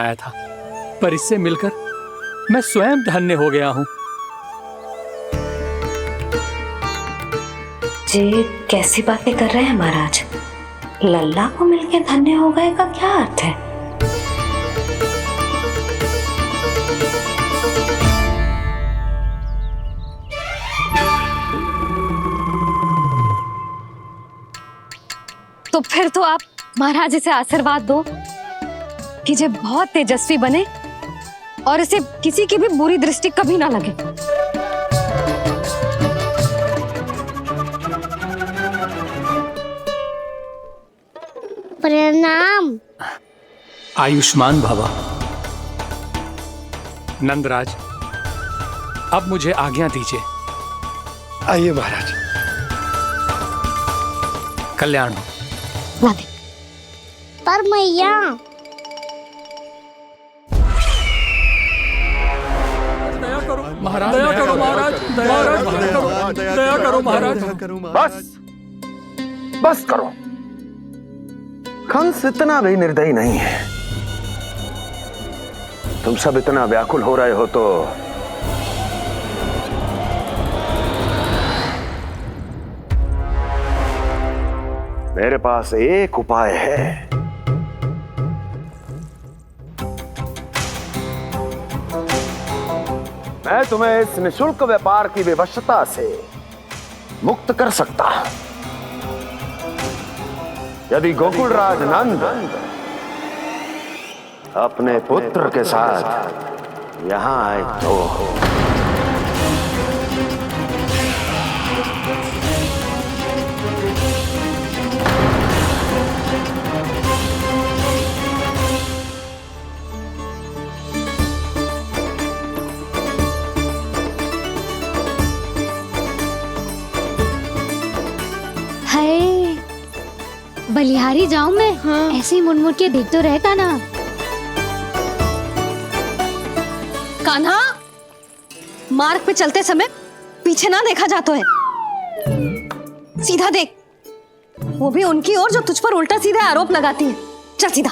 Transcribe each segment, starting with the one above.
आया था, पर इससे मिलकर मैं स्वयं धन्य हो गया हूँ। जी कैसी बातें कर रहे हैं महाराज? लल्ला को मिलके धन्य हो गए का क्या अर्थ है? तो फिर तो आप महाराज इसे आशीर्वाद दो कि ये बहुत तेजस्वी बने और इसे किसी की भी बुरी दृष्टि कभी ना लगे। प्रणाम। आयुष्मान भव। नंदराज, अब मुझे आज्ञा दीजिए। आइए महाराज। कल्याण हो। पर मैया महाराज, दया करो महाराज, दया करो महाराज। बस करो। कंस इतना भी निर्दयी नहीं है। तुम सब इतना व्याकुल हो रहे हो तो मेरे पास एक उपाय है। मैं तुम्हें इस निःशुल्क व्यापार की विवशता से मुक्त कर सकता हूं। यदि गोकुलराज नंद अपने पुत्र के साथ यहां आए तो बलिहारी जाऊं मैं? हाँ। ऐसे ही मुड़ के देख तो रहता ना। कान्हा, मार्ग पे चलते समय पीछे ना देखा जाता है, सीधा देख। वो भी उनकी ओर जो तुझ पर उल्टा सीधा आरोप लगाती है। चल सीधा।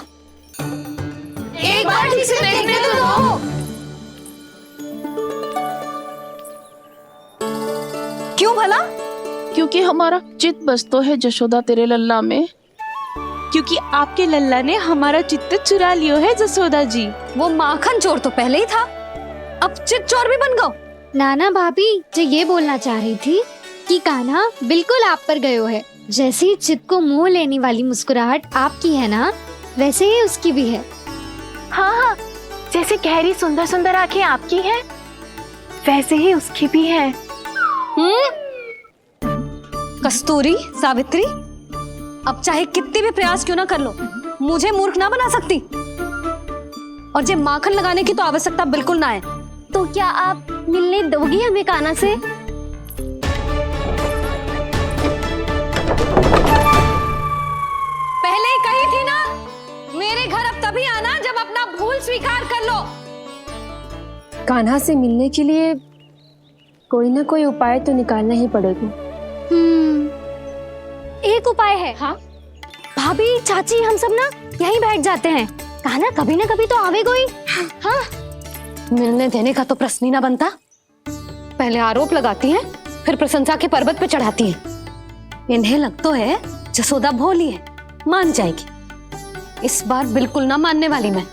एक बार ठीक से देखने तो दो। क्यों भला? क्योंकि हमारा चित्त बसतो है जशोदा तेरे लल्ला में। क्योंकि आपके लल्ला ने हमारा चित्त चुरा लियो है जसोदा जी। वो माखन चोर तो पहले ही था, अब चित्त चोर भी बन गो। नाना भाभी जो ये बोलना चाह रही थी कि कान्हा बिल्कुल आप पर गयो है। जैसे ही चित्त को मोह लेने वाली मुस्कुराहट आपकी है ना, वैसे ही उसकी भी है। हाँ हाँ, जैसे गहरी सुंदर सुंदर आंखें आपकी हैं, वैसे ही उसकी भी है। कस्तूरी, सावित्री, अब चाहे कितने भी प्रयास क्यों ना कर लो, मुझे मूर्ख ना बना सकती। और जे माखन लगाने की तो आवश्यकता बिल्कुल ना है। तो क्या आप मिलने दोगी हमें कान्हा से? पहले ही कही थी ना, मेरे घर अब तभी आना जब अपना भूल स्वीकार कर लो। कान्हा से मिलने के लिए कोई ना कोई उपाय तो निकालना ही पड़ेगा। एक उपाय है। हाँ भाभी, चाची, हम सब ना यहीं बैठ जाते हैं। कान्हा कभी ना कभी तो आवेगा ही। हाँ, मिलने देने का तो प्रश्न ही ना बनता। पहले आरोप लगाती हैं, फिर प्रशंसा के पर्वत पे चढ़ाती हैं। इन्हें लगता है जसोदा भोली है, मान जाएगी। इस बार बिल्कुल ना मानने वाली मैं।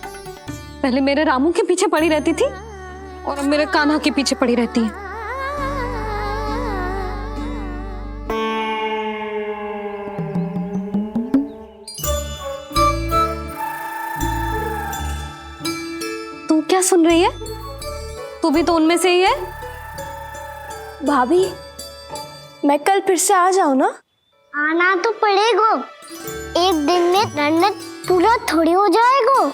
पहले मेरे रामू के पीछे पड़ी रहती थी और अब मेरे कान्हा के पीछे पड़ी रहती है। तू क्या सुन रही है? तू भी तो उनमें से ही है। भाभी, मैं कल फिर से आ जाऊं ना? आना तो पड़ेगा। एक दिन में रन्नत पूरा थोड़ी हो जाएगा।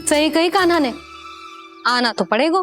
सही कही कान्हा ने, आना तो पड़ेगा।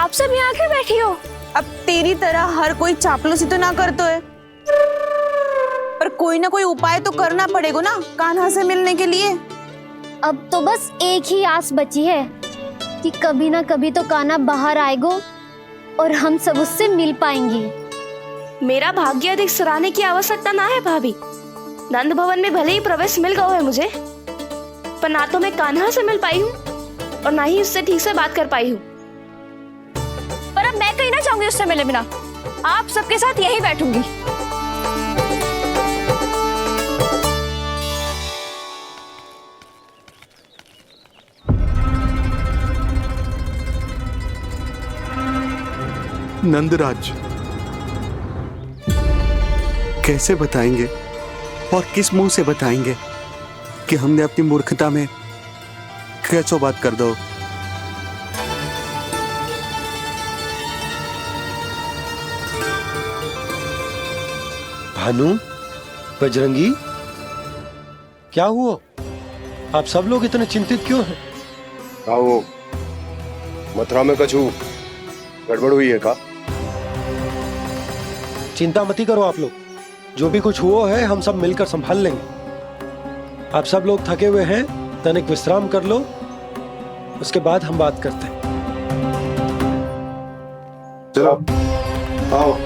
आप सब यहाँ क्यों बैठी हो? अब तेरी तरह हर कोई चापलूसी तो ना करतो है, पर कोई ना कोई उपाय तो करना पड़ेगा ना कान्हा से मिलने के लिए। अब तो बस एक ही आस बची है कि कभी ना कभी तो कान्हा बाहर आएगो और हम सब उससे मिल पाएंगे। मेरा भाग्य अधिक सराहने की आवश्यकता ना है भाभी। नंद भवन में भले ही प्रवेश मिल गया है मुझे, पर ना तो मैं कान्हा से मिल पाई हूँ और ना ही उससे ठीक से बात कर पाई हूँ। पर अब मैं कहीं ना चाहूंगी उससे मिले बिना, आप सबके साथ यहीं बैठूंगी। नंदराज, कैसे बताएंगे और किस मुंह से बताएंगे कि हमने अपनी मूर्खता में कैसो बात कर दो। भानु, बजरंगी, क्या हुआ? आप सब लोग इतने चिंतित क्यों हैं? आओ, मथुरा में कछु गड़बड़ हुई है का? चिंता मती करो आप लोग, जो भी कुछ हुआ है हम सब मिलकर संभाल लेंगे। आप सब लोग थके हुए हैं, तनिक विश्राम कर लो, उसके बाद हम बात करते हैं। चलो आओ।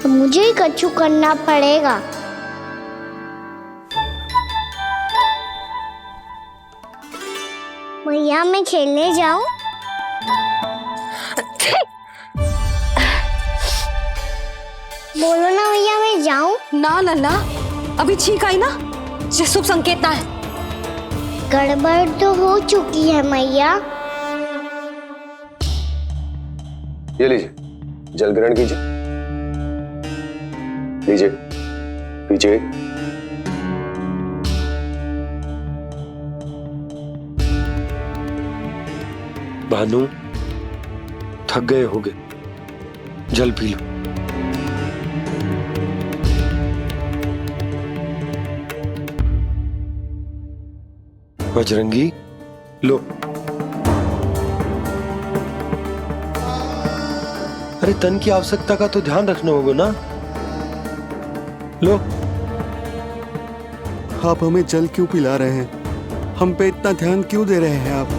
मुझे ही कछु करना पड़ेगा। भैया मैं खेलने जाऊं? बोलो ना भैया मैं जाऊं? ना लल्ला, अभी छींक आई ना, ये शुभ संकेत ना है। गड़बड़ तो हो चुकी है मैया। ये लीजिए, जल ग्रहण कीजिए। लीजिए, पीछे। भानु, थक गए होगे, जल पी लो। बजरंगी, लो। अरे तन की आवश्यकता का तो ध्यान रखना होगा ना, लो। आप हमें जल क्यों पिला रहे हैं? हम पे इतना ध्यान क्यों दे रहे हैं आप?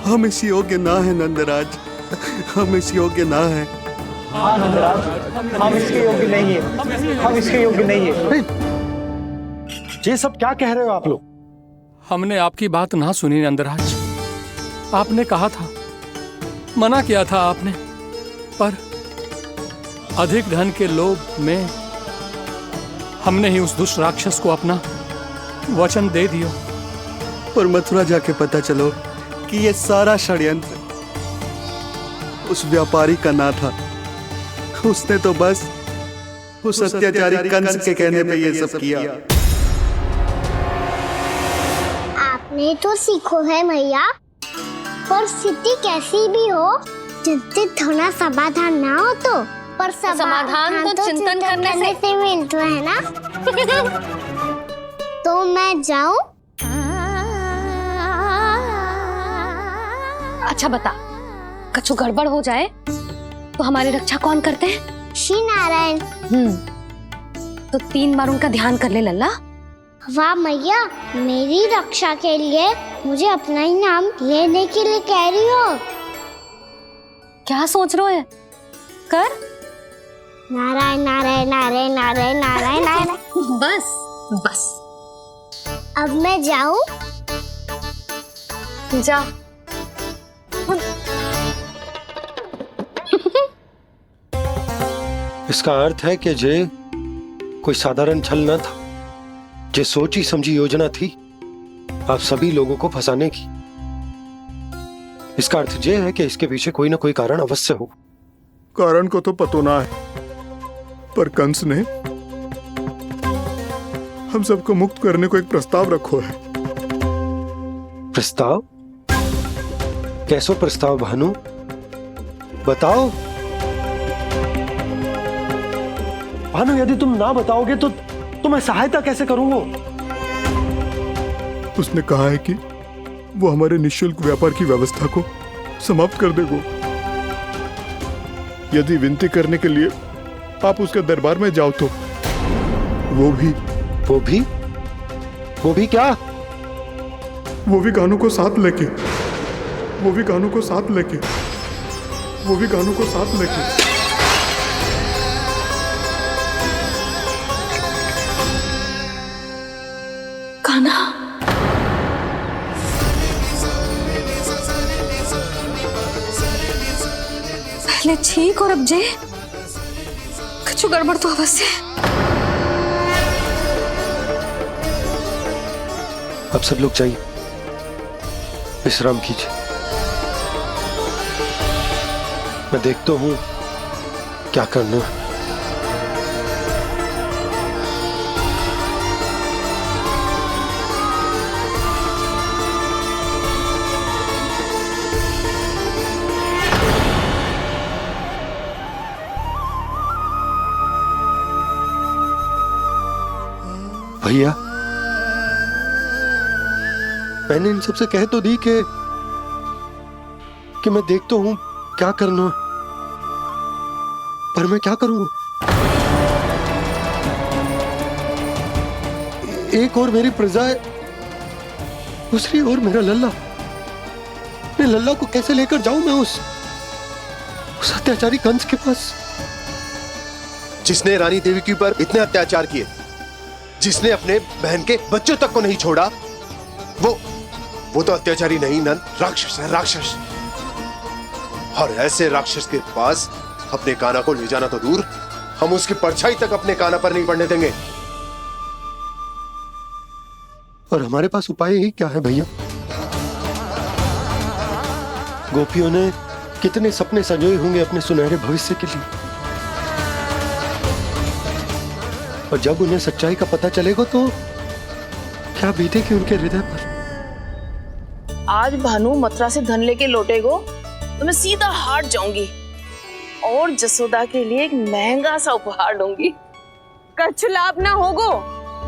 हम इस योग्य ना है नंदराज, हम इस योग्य ना है। हाँ नंदराज, हम इसके योग्य नहीं है, हम इसके योग्य नहीं है। ये सब क्या कह रहे हो आप लोग? हमने आपकी बात ना सुनी नंदराज। आपने कहा था, मना किया था आपने, पर अधिक धन के लोभ में हमने ही उस दुष्ट राक्षस को अपना वचन दे दिया। पर मथुरा जाके पता चलो कि ये सारा षड्यंत्र उस व्यापारी का ना था। उसने तो बस उस अत्याचारी कंस के कहने पे ये सब किया। आपने तो सीखो है भैया, पर स्थिति कैसी भी हो, चिंतित होना समाधान ना हो तो, पर समाधान तो चिंतन करने से मिलता है ना। तो मैं जाऊं? अच्छा बता, कछु गड़बड़ हो जाए तो हमारी रक्षा कौन करते हैं? श्री नारायण। तो 3 बार उनका ध्यान कर ले लल्ला। वाह मैया, मेरी रक्षा के लिए मुझे अपना ही नाम लेने के लिए कह रही हो? क्या सोच रहे हो? कर। नारायण नारायण नारायण नारायण नारायण नारायण। बस बस। अब मैं जाऊं? जा। इसका अर्थ है कि जे कोई साधारण छल न था, जे सोची समझी योजना थी आप सभी लोगों को फंसाने की। इसका अर्थ ये है कि इसके पीछे कोई ना कोई कारण अवश्य हो। कारण को तो पतो ना है, पर कंस ने हम सबको मुक्त करने को एक प्रस्ताव रखो है। प्रस्ताव? कैसो प्रस्ताव भानु, बताओ। भानु, यदि तुम ना बताओगे तो मैं सहायता कैसे करूंगा? उसने कहा है कि वो हमारे निःशुल्क व्यापार की व्यवस्था को समाप्त कर देगा। यदि विनती करने के लिए आप उसके दरबार में जाओ तो वो भी क्या? वो भी कानों को साथ लेके कान्हा, पहले ठीक और अब जे कुछ गड़बड़ तो अवश्य है। अब सब लोग जाइए, विश्राम कीजिए। मैं देखता हूं क्या करना है। भैया, मैंने इन सबसे कह तो दी कि मैं देखता हूं क्या करना, पर मैं क्या करूंगा? एक और मेरी प्रजा है, दूसरी ओर मेरा लल्ला। मैं लल्ला को कैसे लेकर जाऊं मैं उस अत्याचारी कंस के पास, जिसने रानी देवी के ऊपर इतने अत्याचार किए, जिसने अपने बहन के बच्चों तक को नहीं छोड़ा, वो तो अत्याचारी नहीं नंद, राक्षस है, राक्षस। और ऐसे राक्षस के पास अपने कान्हा को ले जाना तो दूर, हम उसकी परछाई तक अपने कान्हा पर नहीं पड़ने देंगे। और हमारे पास उपाय ही क्या है भैया? गोपियों ने कितने सपने संजोए होंगे अपने सुनहरे भविष्य के लिए, और जब उन्हें सच्चाई का पता चलेगा तो क्या बीतेगी उनके हृदय पर? आज भानु मथुरा से धन लेके लौटेगो तो मैं सीधा हाट जाऊंगी और जसोदा के लिए एक महंगा सा उपहार दूंगी। कछु लाभ ना होगो।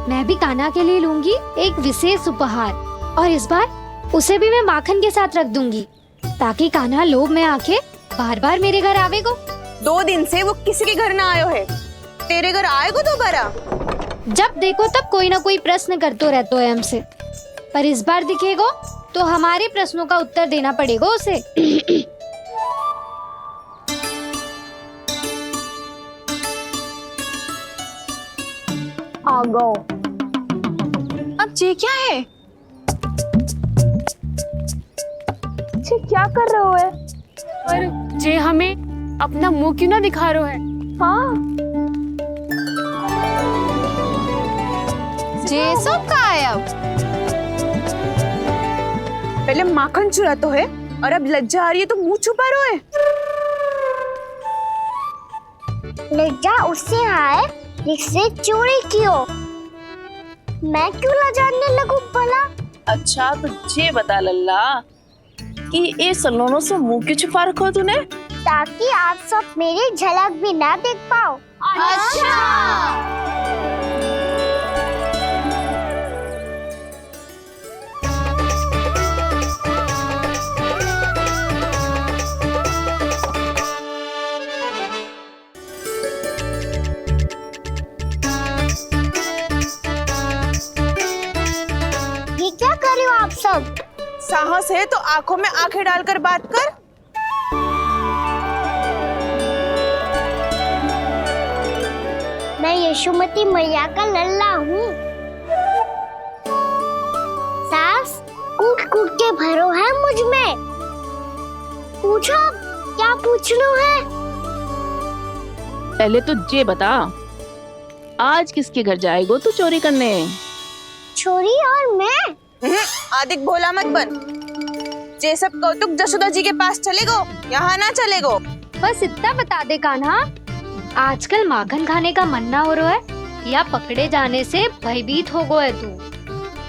मैं भी कान्हा के लिए लूंगी एक विशेष उपहार, और इस बार उसे भी मैं माखन के साथ रख दूंगी, ताकि कान्हा लोभ में आके बार बार मेरे घर आवेगो। 2 दिन से वो किसी के घर ना आयो है, तेरे घर आएगो दोबारा? जब देखो तब कोई ना कोई प्रश्न करते रहते है हमसे, पर इस बार दिखेगो तो हमारे प्रश्नों का उत्तर देना पड़ेगा उसे। आ गो। अब ये क्या है? ये क्या कर रहे हो है? और जे हमें अपना मुंह क्यों ना दिखा रहे है? हाँ, जे सब का है अब? पहले माखन चुरा तो है, और अब लज्जा आ रही है तो मुंह छुपा रहे है। लज्जा उससे आए जिससे चोरी की हो, मैं क्यों लजाने लगूं भला? अच्छा तो ये बता लल्ला कि ये सलोनों से मुंह क्यों छुपा रखो तूने? ताकि आप सब मेरी झलक भी ना देख पाओ। अच्छा। ये क्या कर रहे हो आप सब? साहस है तो आंखों में आंखें डालकर बात कर। मैं यशोमती मैया का लल्ला हूँ। सास कूट कूट के भरो है मुझ में। पूछो क्या पूछना है? पहले तो ये बता, आज किसके घर जाएगो तू चोरी करने? छोरी और मैं? आदिक भोला मत बन। ये सब कौतुक जसोदा जी के पास चलेगो, यहाँ ना चलेगो। बस इतना बता दे कान्हा, आजकल माखन खाने का मन ना हो रहा है या पकड़े जाने से भयभीत हो गए तू?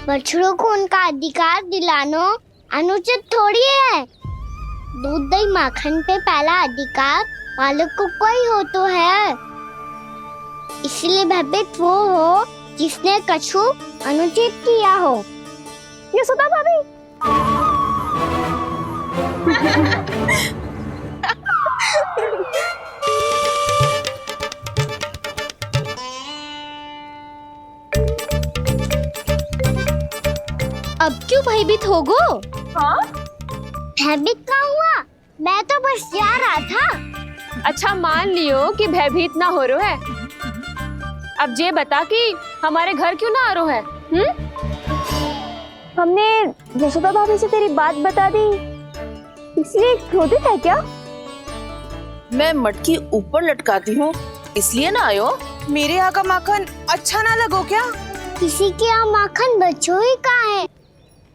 बछड़ों को उनका अधिकार दिलाना अनुचित थोड़ी है। दूध दही माखन पे पहला अधिकार मालिक को कोई हो तो है। इसलिए भयभीत वो हो जिसने कछु अनुचित किया हो। यशोदा भाभी। अब क्यों भयभीत हो गो? हाँ? भयभीत का हुआ? मैं तो बस जा रहा था। अच्छा मान लियो कि भयभीत ना हो रहा है। अब ये बता कि हमारे घर क्यों ना आ रहा है? हमने यशोदा भाभी से तेरी बात बता दी, इसलिए क्रोधित है क्या? मैं मटकी ऊपर लटकाती हूँ इसलिए ना आयो। मेरे यहाँ का माखन अच्छा ना लगो क्या? किसी के यहाँ माखन बच्चों ही कहाँ है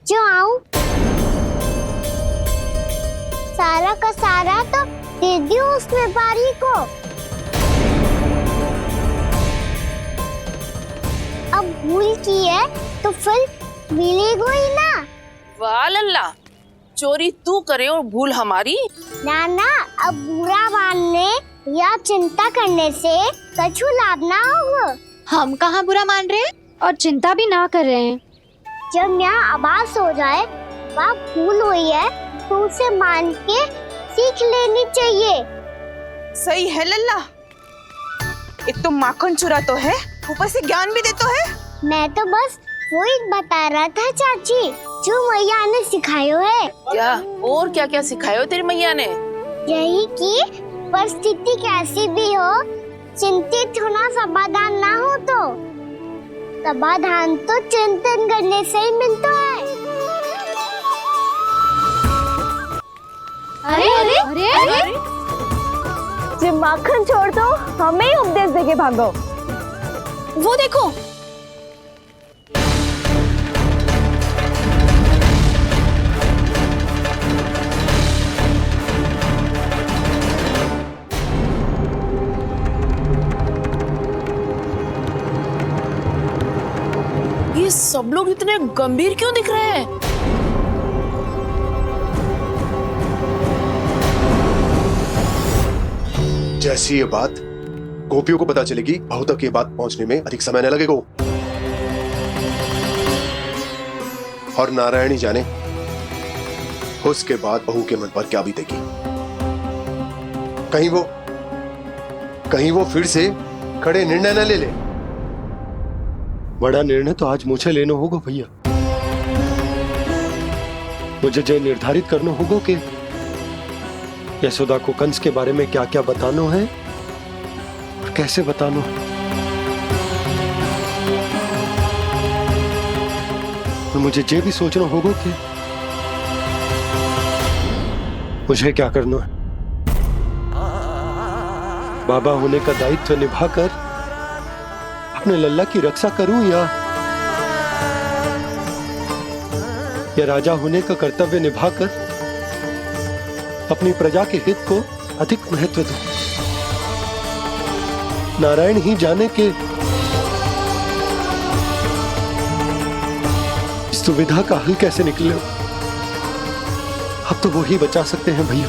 जो आऊं? सारा का सारा तो दे दियो उस व्यापारी को। अब भूल की है तो फिर मिलेगा ही ना। वाह लल्ला, चोरी तू करे और भूल हमारी। ना ना, अब बुरा मानने या चिंता करने से कछु लाभ ना होगा। हम कहाँ बुरा मान रहे हैं और चिंता भी ना कर रहे हैं। जब यहाँ आभास हो जाए वहाँ भूल हुई है तो उसे मान के सीख लेनी चाहिए। सही है लल्ला, एक तो माखन चुरा तो है, ऊपर से ज्ञान भी दे तो है। मैं तो बस वही बता रहा था चाची जो मैया ने सिखायो है। क्या और क्या क्या सिखायो तेरी मैया ने? यही कि परिस्थिति कैसी भी हो चिंतित होना समाधान ना हो तो समाधान तो चिंतन करने से ही मिलता है। अरे अरे अरे, अरे? जो माखन छोड़ दो, हमें ही उपदेश देके भागो। वो देखो, ये सब लोग इतने गंभीर क्यों दिख रहे हैं? जैसी ये बात गोपियों को पता चलेगी, बहू तक ये बात पहुंचने में अधिक समय न लगेगा। और नारायण ही जाने उसके बाद बहू के मन पर क्या बीतेगी। कहीं वो फिर से खड़े निर्णय न ले ले। बड़ा निर्णय तो आज मुझे लेना होगा भैया। मुझे जो निर्धारित करना होगा कि यशोदा को कंस के बारे में क्या क्या बताना है और कैसे बताना है। और मुझे ये भी सोचना होगा कि मुझे क्या करना है। बाबा होने का दायित्व निभाकर अपने लल्ला की रक्षा करूं या राजा होने का कर्तव्य निभाकर अपनी प्रजा के हित को अधिक महत्व दूं। नारायण ही जाने के इस दुविधा का हल कैसे निकले। अब तो वो ही बचा सकते हैं भैया।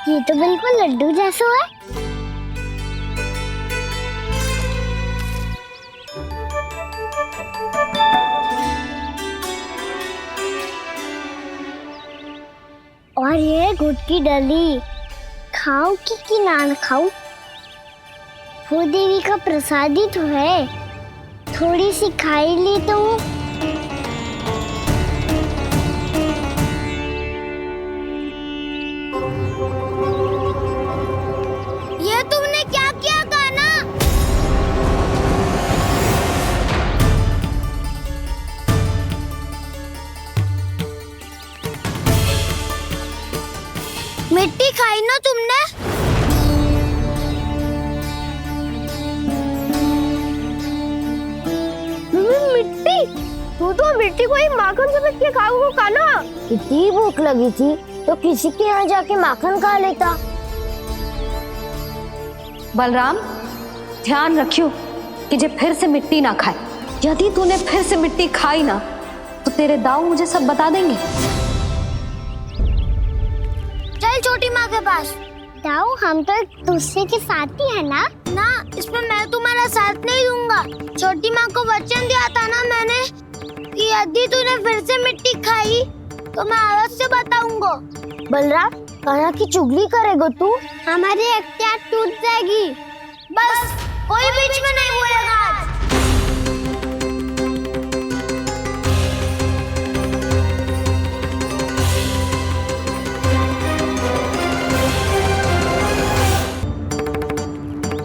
ये तो बिल्कुल लड्डू जैसा है। और ये गुड़ की डली खाऊं कि ना खाऊं? वो देवी का प्रसाद ही तो है, थोड़ी सी खाई ली तो। ये तुमने क्या किया कान्हा? मिट्टी खाई ना तुमने? मिट्टी? तू तो मिट्टी को ही माखन समझ के खाओगे कान्हा। इतनी भूख लगी थी तो किसी के यहाँ जाके माखन खा लेता। बलराम, ध्यान रखियो कि जे फिर से मिट्टी ना खाए। यदि तूने फिर से मिट्टी खाई ना तो तेरे दाऊ मुझे सब बता देंगे। चल छोटी माँ के पास। दाऊ, हम तो एक दूसरे के साथी है ना? ना, इसमें मैं तुम्हारा साथ नहीं दूंगा। छोटी माँ को वचन दिया था ना मैंने कि यदि तूने फिर से मिट्टी खाई तो मैं अवश्य बताऊंगा। बलराम, कान्हा की चुगली करेगा तू? हमारी अख्तियार टूट जाएगी। बस कोई बीच में नहीं बोलेगा आज।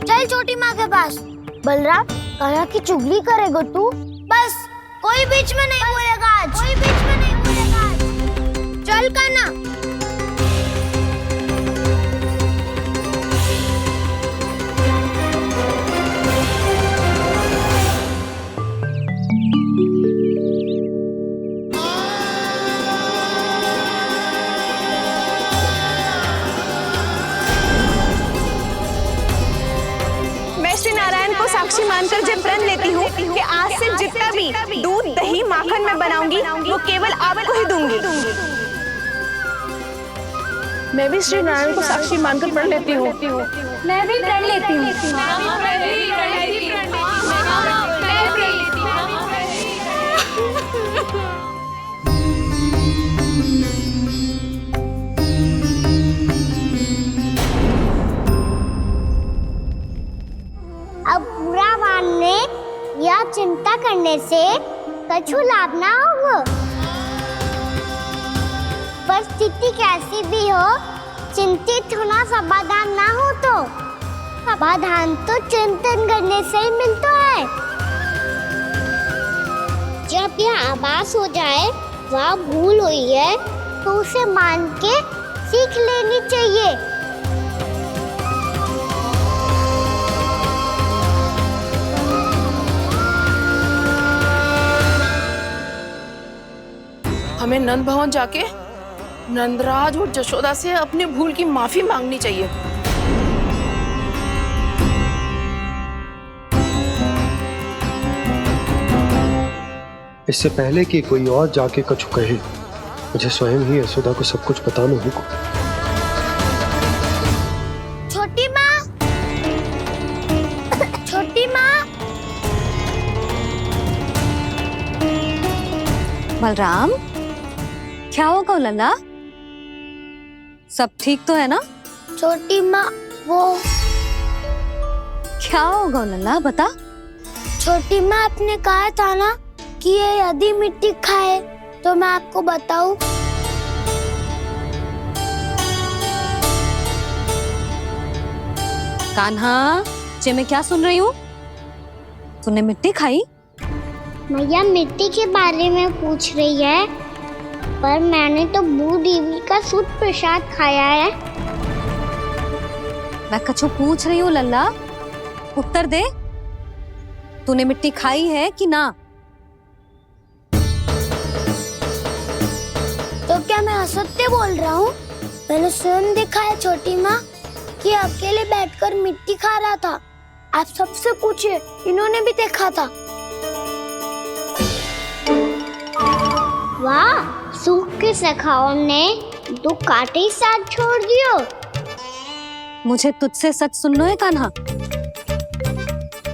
चल छोटी माँ के पास। बलराम, कान्हा की चुगली करेगा तू? बस कोई बीच में नहीं बोलेगा आज। कोई बीच में नहीं बोलेगा आज। चल कान्हा। मैं श्री नारायण को साक्षी मानकर जब प्रण लेती हूँ कि आज से जितना भी दूध, दही, माखन मैं बनाऊंगी वो केवल आपको ही दूंगी। मैं भी श्री नारायण को साक्षी मानकर प्रण लेती हूँ। मैं भी प्रण लेती हूँ। अब बुरा मानने या चिंता करने से कछु लाभ ना होगा। परिस्थिति कैसी भी हो, चिंतित होना समाधान ना हो तो समाधान तो चिंतन करने से ही मिलता है। जब यह आभास हो जाए वह भूल हुई है तो उसे मान के सीख लेनी चाहिए। हमें नंद भवन जाके नंदराज और जशोदा से अपनी भूल की माफी मांगनी चाहिए। इससे पहले कि कोई और जाके कछु कहे, मुझे स्वयं ही यशोदा को सब कुछ बताना होगा। छोटी माँ, छोटी माँ। बलराम, क्या होगा लल्ला? सब ठीक तो है ना? छोटी माँ, वो क्या होगा लल्ला, बता। छोटी माँ, आपने कहा था ना कि ये यदि मिट्टी खाए तो मैं आपको बताऊं। कान्हा, जे मैं क्या सुन रही हूँ? तूने मिट्टी खाई? मैया मिट्टी के बारे में पूछ रही है, पर मैंने तो भू देवी का शुद्ध प्रसाद खाया है। मैं कछु पूछ रही हूँ लल्ला, उत्तर दे। तूने मिट्टी खाई है कि ना? तो क्या मैं असत्य बोल रहा हूँ? मैंने स्वयं देखा है छोटी माँ कि अकेले बैठकर मिट्टी खा रहा था। आप सबसे पूछिए, इन्होंने भी देखा था। वाह, सूख के सखाओं ने दो कांटे ही साथ छोड़ दियो। मुझे तुझसे सच सुनना है कान्हा।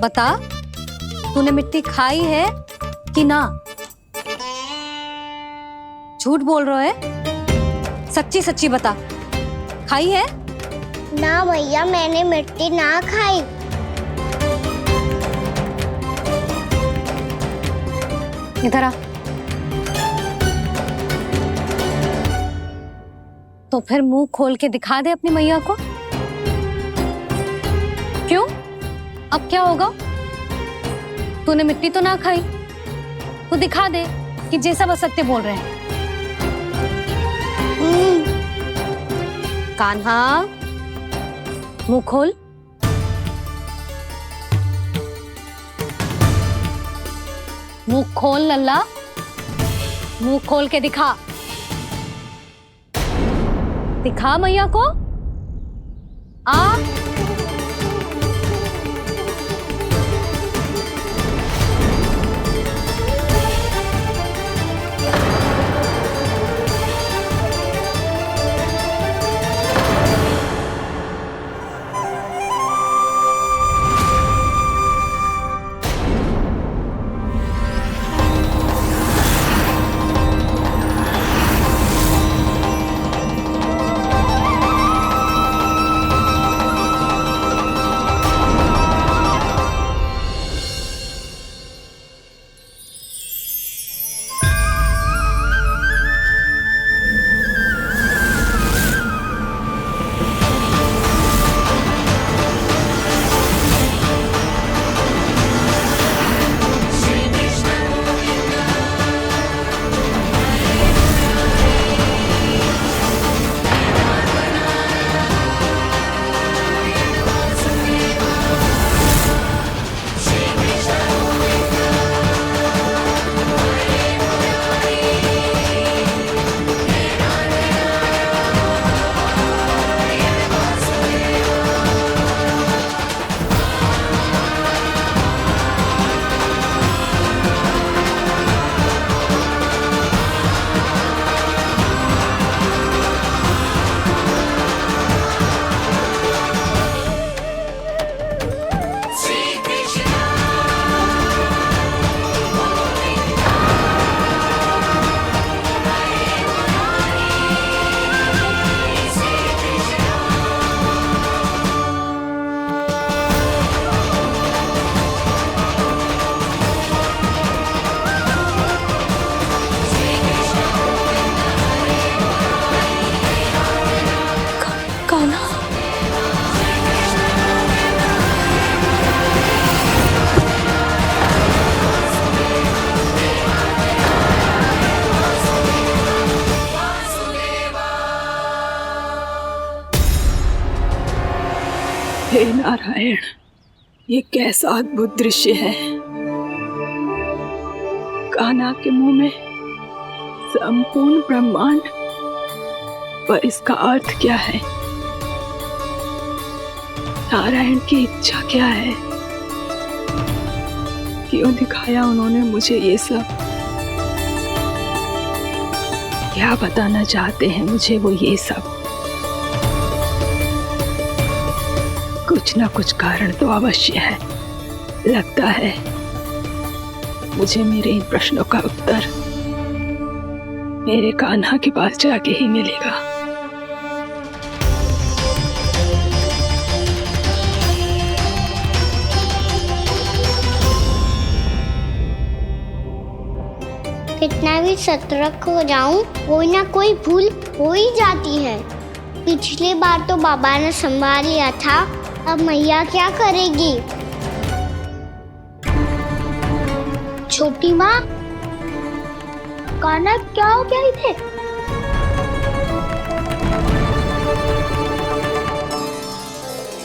बता, तूने मिट्टी खाई है कि ना? झूठ बोल रहा है, सच्ची सच्ची बता, खाई है? ना भैया, मैंने मिट्टी ना खाई। इधर आ। तो फिर मुंह खोल के दिखा दे अपनी मैया को। क्यों? अब क्या होगा? तूने मिट्टी तो ना खाई, तो दिखा दे कि जैसा वो सत्य बोल रहे हैं। कान्हा, मुंह खोल। मुंह खोल लल्ला, मुंह खोल के दिखा। दिखा मैया को। आ हे नारायण, ये कैसा अद्भुत दृश्य है। कान्हा के मुंह में संपूर्ण ब्रह्मांड, पर इसका अर्थ क्या है? नारायण की इच्छा क्या है? क्यों दिखाया उन्होंने मुझे ये सब? क्या बताना चाहते हैं मुझे वो ये सब? कुछ ना कुछ कारण तो अवश्य है। लगता है मुझे मेरे इन प्रश्नों का उत्तर मेरे कान्हा के पास जाके ही मिलेगा। कितना भी सतर्क हो जाऊं, कोई ना कोई भूल हो ही जाती है। पिछली बार तो बाबा ने संभाल लिया था, अब मैया क्या करेगी? छोटी माँ, कान्हा क्या हो गया इधर?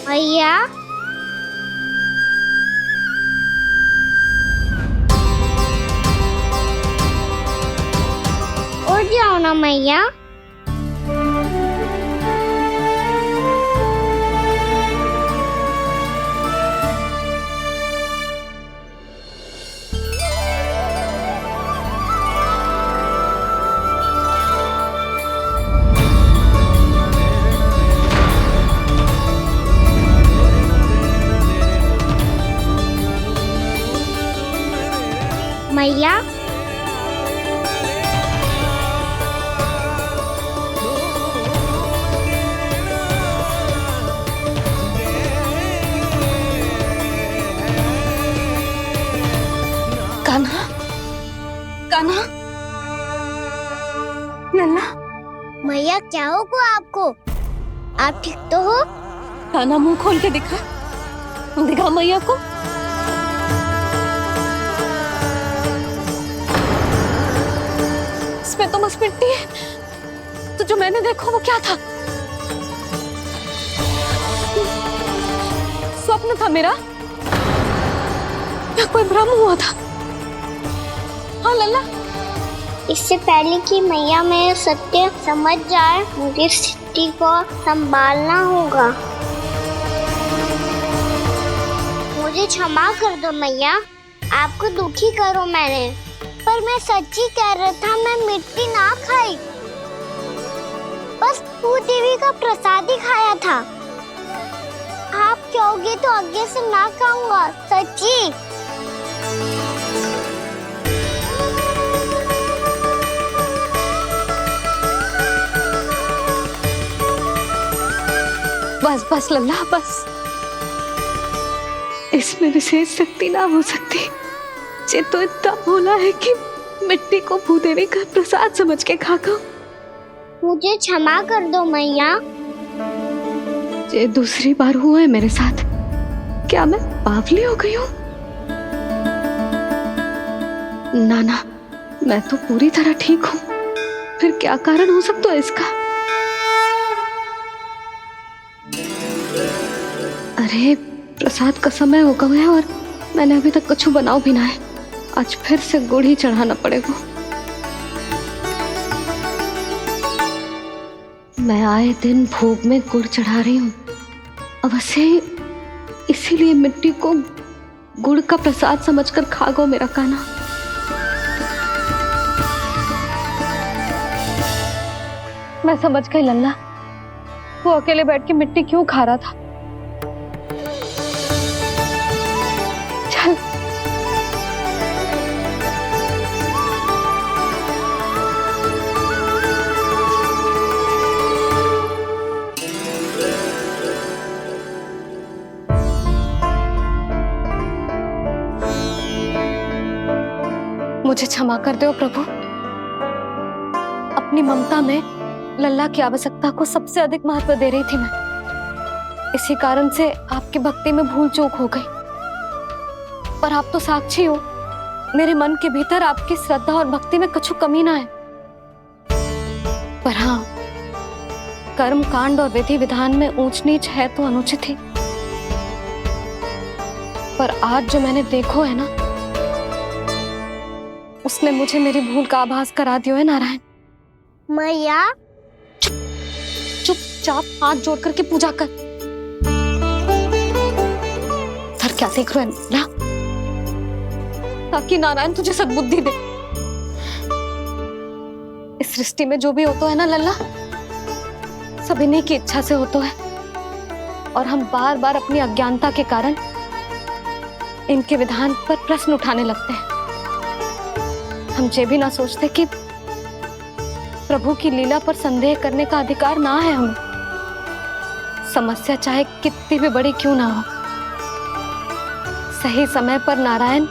मैया, उठ जाओ ना मैया। मैया, कान्हा, मैया क्या होगा आपको? आप ठीक तो हो? कान्हा मुंह खोल के दिखा मैया को। इसमें तो बस मिट्टी है, तो जो मैंने देखा वो क्या था? स्वप्न था मेरा या कोई भ्रम हुआ था? हाँ लल्ला, इससे पहले कि मैया मेरे सत्य समझ जाए, मुझे सिद्धि को संभालना होगा। मुझे क्षमा कर दो मैया, आपको दुखी करो मैंने, पर मैं सच्ची कह रहा था, मैं मिट्टी ना खाई, बस भूत देवी का प्रसाद ही खाया था। आप कहोगे तो आगे से ना खाऊंगा, सच्ची। बस बस लल्ला बस, इसमें विशेष शक्ति ना हो सकती। ये तो इतना भोला है कि मिट्टी को भूदेवी का प्रसाद समझ के खा गया। मुझे क्षमा कर दो मैया। ये दूसरी बार हुआ है मेरे साथ। क्या मैं बावली हो गई हूँ? ना ना, मैं तो पूरी तरह ठीक हूँ। फिर क्या कारण हो सकता है इसका? अरे प्रसाद का समय हो गया है और मैंने अभी तक कुछ बनाओ भी ना है। आज फिर से गुड़ ही चढ़ाना पड़ेगा। मैं आए दिन भोग में गुड़ चढ़ा रही हूँ, अवश्य इसीलिए मिट्टी को गुड़ का प्रसाद समझकर खा गो मेरा कान्हा। मैं समझ गई लल्ला, वो अकेले बैठ के मिट्टी क्यों खा रहा था। चल मुझे क्षमा कर दो प्रभु। अपनी ममता में लल्ला की आवश्यकता को सबसे अधिक महत्व दे रही थी मैं। इसी कारण से आपकी भक्ति में भूल चूक हो गई। पर आप तो साक्षी हो, मेरे मन के भीतर आपकी श्रद्धा और भक्ति में कुछ कमी ना है। पर हाँ, कर्म कांड और विधि विधान में ऊंच नीच है तो अनुचित ही। पर आज जो मैंने देखो है ना, उसने मुझे मेरी भूल का आभास करा दिया है नारायण। मैया चुपचाप हाथ जोड़ करके पूजा कर। इधर क्या देख रहे हैं ना? ताकि नारायण तुझे सद्बुद्धि दे। इस सृष्टि में जो भी होता है ना लल्ला, सब इन्हीं की इच्छा से होता है। और हम बार बार अपनी अज्ञानता के कारण इनके विधान पर प्रश्न उठाने लगते हैं। हम ये भी ना सोचते कि प्रभु की लीला पर संदेह करने का अधिकार ना है हमें। समस्या चाहे कितनी भी बड़ी क्यों ना हो, सही समय पर नारायण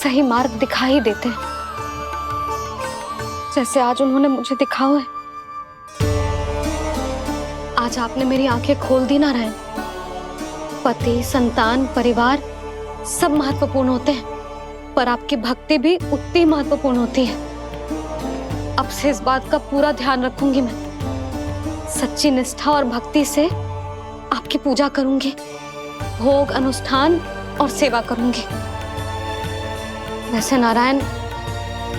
सही मार्ग दिखा ही देते हैं, जैसे आज उन्होंने मुझे दिखाओ है। आज आपने मेरी आंखें खोल दी नारायण। पति, संतान, परिवार सब महत्वपूर्ण होते हैं, पर आपकी भक्ति भी उतनी महत्वपूर्ण होती है। अब से इस बात का पूरा ध्यान रखूंगी मैं। सच्ची निष्ठा और भक्ति से आपकी पूजा करूंगी, भोग, अनुष्ठान और सेवा करूंगी। वैसे नारायण,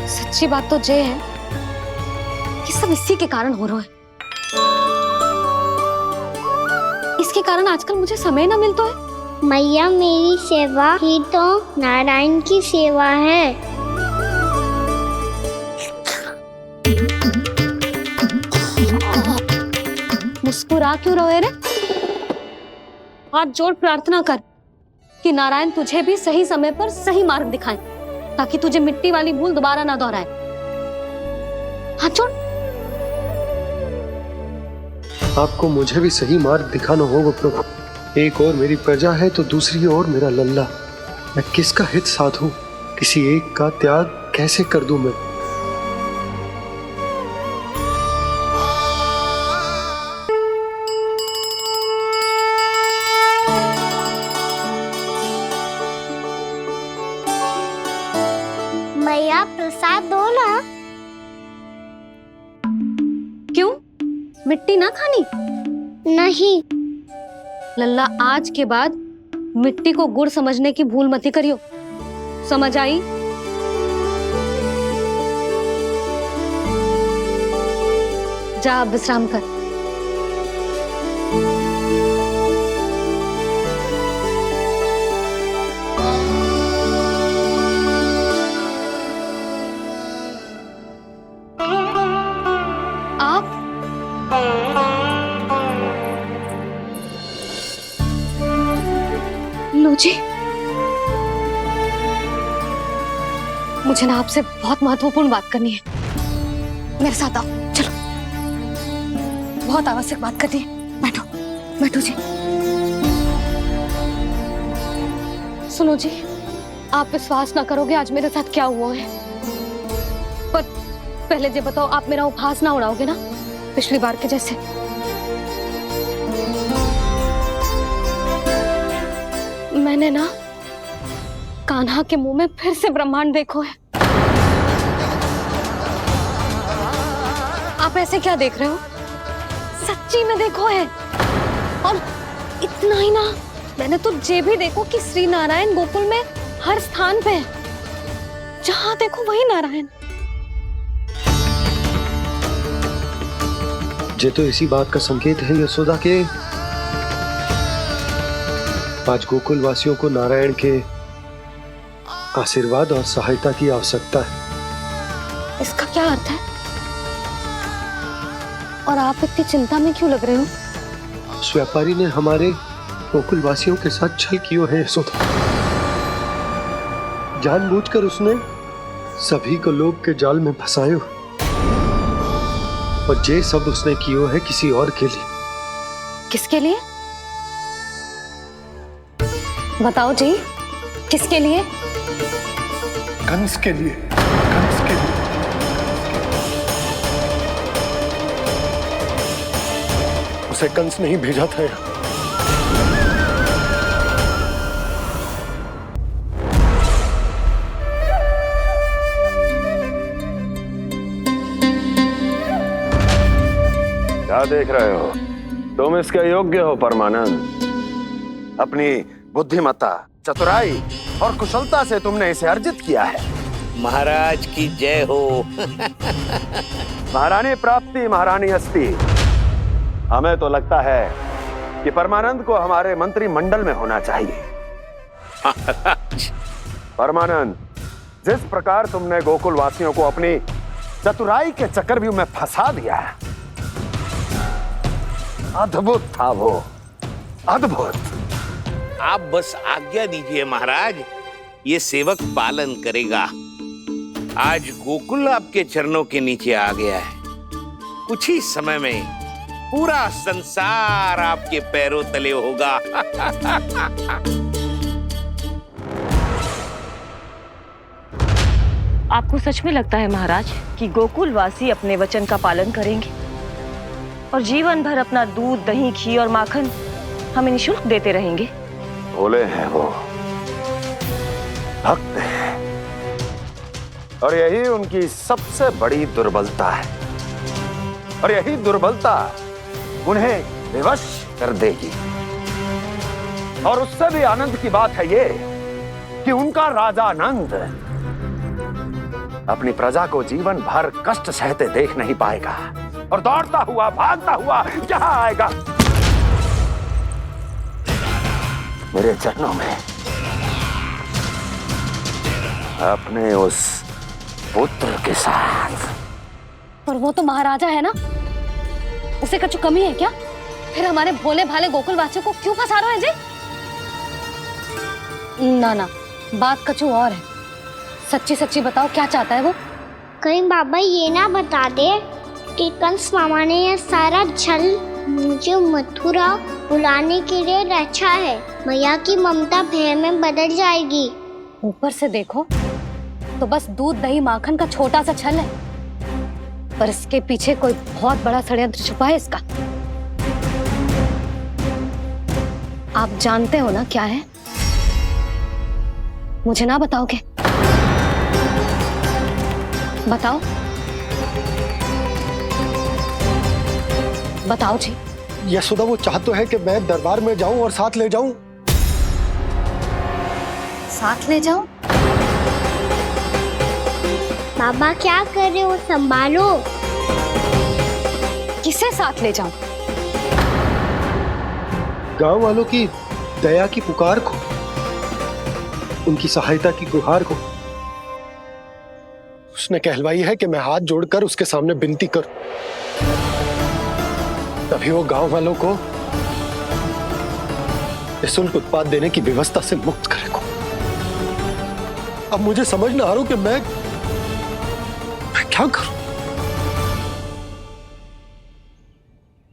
सच्ची बात तो ये है कि सब इसी के कारण हो रहा है। इसके कारण आजकल मुझे समय ना मिलता है। मैया, मेरी सेवा ही तो नारायण की सेवा है। मुस्कुरा क्यों रहे रे? हाथ जोड़ प्रार्थना कर कि नारायण तुझे भी सही समय पर सही मार्ग दिखाएं, ताकि तुझे मिट्टी वाली भूल दोबारा ना दोहराए। हाथ जोड़। आपको मुझे भी सही मार्ग दिखाना होगा प्रभु। एक और मेरी प्रजा है तो दूसरी ओर मेरा लल्ला। मैं किसका हित साधूं? किसी एक का त्याग कैसे कर दूं मैं? मिट्टी ना खानी? नहीं। लल्ला, आज के बाद मिट्टी को गुड़ समझने की भूल मत ही करियो, समझ आई? जा अब विश्राम कर। आप लो जी, मुझे ना आपसे बहुत महत्वपूर्ण बात करनी है। मेरे साथ आओ, चलो। बहुत आवश्यक बात करनी है। बैठो बैठो जी। सुनो जी, आप विश्वास ना करोगे आज मेरे साथ क्या हुआ है। पर पहले ये बताओ, आप मेरा उपहास ना उड़ाओगे ना पिछली बार के जैसे? मैंने ना कान्हा के मुंह में फिर से ब्रह्मांड देखो है। आप ऐसे क्या देख रहे हो? सच्ची में देखो है। और इतना ही ना, मैंने तो ये भी देखो कि श्री नारायण गोकुल में हर स्थान पे है, जहां देखो वही नारायण। ये तो इसी बात का संकेत है यशोदा के आज गोकुल वासियों को नारायण के आशीर्वाद और सहायता की आवश्यकता है। इसका क्या अर्थ है? और आप इतनी चिंता में क्यों लग रहे हो? उस व्यापारी ने हमारे गोकुल वासियों के साथ छल किया है यशोदा। जानबूझकर उसने सभी को लोभ के जाल में फंसायो, और ये सब उसने किया है किसी और के लिए। किसके लिए? बताओ जी, किसके लिए? कंस के लिए, कंस के लिए। उसे कंस नहीं भेजा था यहाँ। क्या देख रहे हो? तुम इसके योग्य हो परमानंद। अपनी बुद्धिमत्ता, चतुराई और कुशलता से तुमने इसे अर्जित किया है। महाराज की जय हो। महारानी प्राप्ति महारानी हस्ती। हमें तो लगता है कि परमानंद को हमारे मंत्रिमंडल में होना चाहिए। परमानंद, जिस प्रकार तुमने गोकुल वासियों को अपनी चतुराई के चक्रव्यूह में फंसा दिया है, अद्भुत था वो, अद्भुत। आप बस आज्ञा दीजिए महाराज, ये सेवक पालन करेगा। आज गोकुल आपके चरणों के नीचे आ गया है। कुछ ही समय में पूरा संसार आपके पैरों तले होगा। आपको सच में लगता है महाराज कि गोकुल वासी अपने वचन का पालन करेंगे और जीवन भर अपना दूध, दही, घी और माखन हमें निःशुल्क देते रहेंगे? भोले हैं वो, भक्त हैं, और यही उनकी सबसे बड़ी दुर्बलता है। और यही दुर्बलता उन्हें विवश कर देगी। और उससे भी आनंद की बात है ये कि उनका राजा आनंद अपनी प्रजा को जीवन भर कष्ट सहते देख नहीं पाएगा और दौड़ता हुआ, भागता हुआ यहां आएगा मेरे चरणों में, अपने उस पुत्र के साथ। पर वो तो महाराजा है ना, उसे कुछ कमी है क्या? फिर हमारे भोले भाले गोकुल वासियों को क्यों फंसा रहे हैं जी? ना ना, बात कुछ और है। सच्ची सच्ची बताओ, क्या चाहता है वो? कहीं बाबा ये ना बता दे कि कंस मामा ने यह सारा छल मुझे मथुरा बुलाने के लिए रचा है। मैया की ममता भय में बदल जाएगी। ऊपर से देखो तो बस दूध, दही, माखन का छोटा सा छल है, पर इसके पीछे कोई बहुत बड़ा षड्यंत्र छुपा है इसका। आप जानते हो ना क्या है? मुझे ना बताओगे? बताओ। बताओ जी। यशोदा वो चाह तो है कि मैं दरबार में जाऊं और साथ ले जाऊं। साथ ले जाऊं? बाबा क्या कर रहे हो, संभालो। किसे साथ ले जाऊं? गांव वालों की दया की पुकार को, उनकी सहायता की गुहार को। उसने कहलवाई है कि मैं हाथ जोड़कर उसके सामने विनती करूं, तभी वो गांव वालों को निःशुल्क उत्पाद देने की व्यवस्था से मुक्त करेगा। अब मुझे समझ ना आ रहा कि मैं क्या करूं।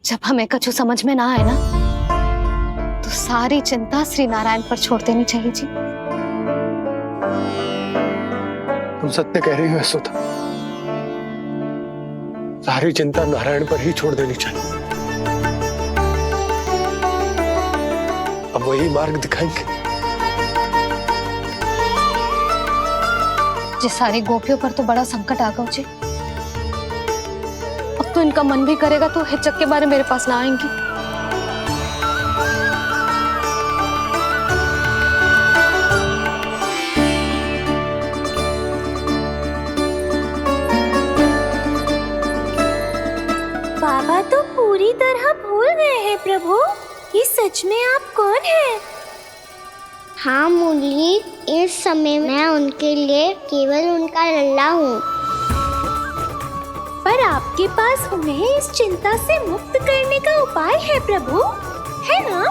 जब हमें कछु समझ में ना आए ना, तो सारी चिंता श्री नारायण पर छोड़ देनी चाहिए जी। तुम सत्य कह रही हो यशोदा, सारी चिंता नारायण पर ही छोड़ देनी चाहिए। अब वही मार्ग दिखाएंगे। जिस सारी गोपियों पर तो बड़ा संकट आ गया जी। अब तो इनका मन भी करेगा तो हिचक के बारे मेरे पास ना आएंगी। बाबा तो पूरी तरह भूल गए हैं प्रभु, ये सच में आप कौन हैं? हाँ मुरली, इस समय मैं उनके लिए केवल उनका लल्ला हूँ। पर आपके पास उन्हें इस चिंता से मुक्त करने का उपाय है प्रभु, है ना?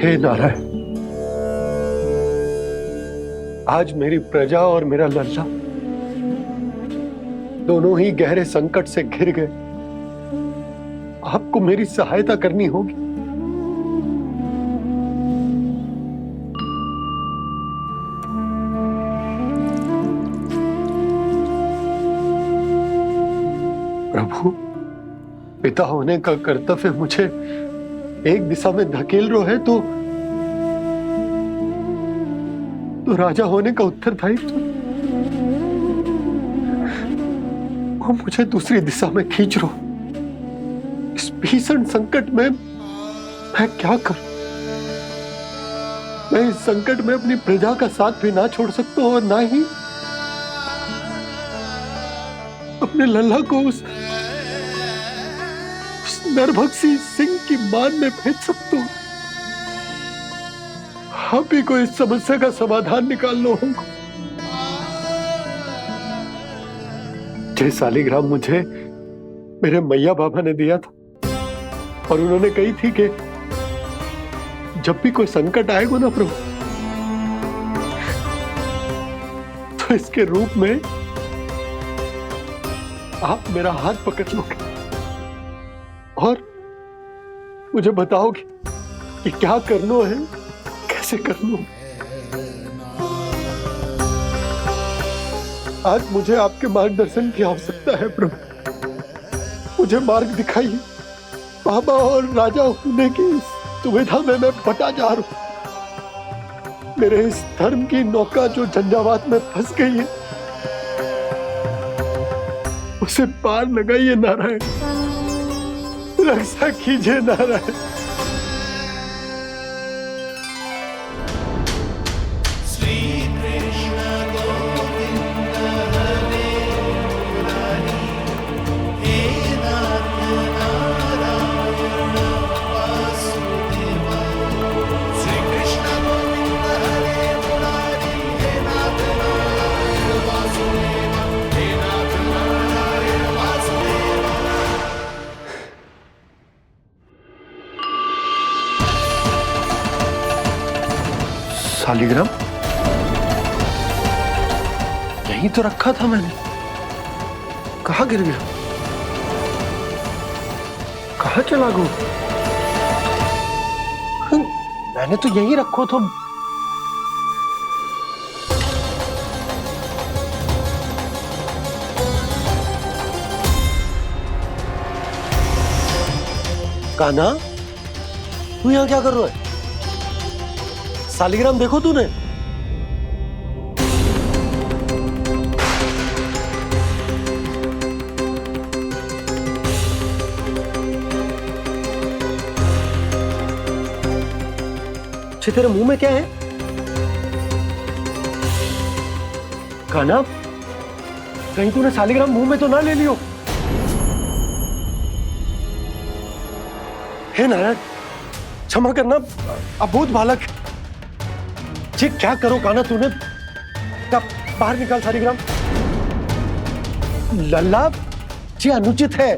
हे नारायण, आज मेरी प्रजा और मेरा लल्ला दोनों ही गहरे संकट से घिर गए। आपको मेरी सहायता करनी होगी। प्रभु, पिता होने का कर्तव्य मुझे एक दिशा में धकेल रहा है तो राजा होने का उत्तरदायित्व वो मुझे दूसरी दिशा में खींच रहा। इस भीषण संकट में मैं क्या करूं? मैं इस संकट में अपनी प्रजा का साथ भी ना छोड़ सकता हूं और ना ही अपने लल्ला को उस नरभक्षी सिंह की मान में भेज सकता हूं। आप ही को इस समस्या का समाधान निकालना होगा। जय शालिग्राम मुझे मेरे मैया बाबा ने दिया था और उन्होंने कही थी कि जब भी कोई संकट आएगा ना प्रभु, तो इसके रूप में आप मेरा हाथ पकड़ लोगे और मुझे बताओगे कि क्या करना है, कैसे करना है। आज मुझे आपके मार्गदर्शन की आवश्यकता है प्रभु। मुझे मार्ग दिखाइए। बाबा और राजा होने की दुविधा में मैं फटा जा रहा हूं। मेरे इस धर्म की नौका जो झंझावात में फंस गई है, उसे पार लगाइए नारायण, रक्षा कीजिए नारायण। शालिग्राम यहीं तो रखा था मैंने, कहाँ गिर गया? कहाँ चला गया? मैंने तो यहीं रखो था। कान्हा, तू यहाँ क्या कर रहा है? शालिग्राम देखो तूने। छे तेरे मुंह में क्या है? कान्हा, कहीं तूने शालिग्राम मुंह में तो ना ले लियो? हे नारायण, क्षमा करना, अबोध बालक। जी क्या करो कान्हा तूने? क्या बाहर निकाल शालिग्राम। लल्ला, जी अनुचित है।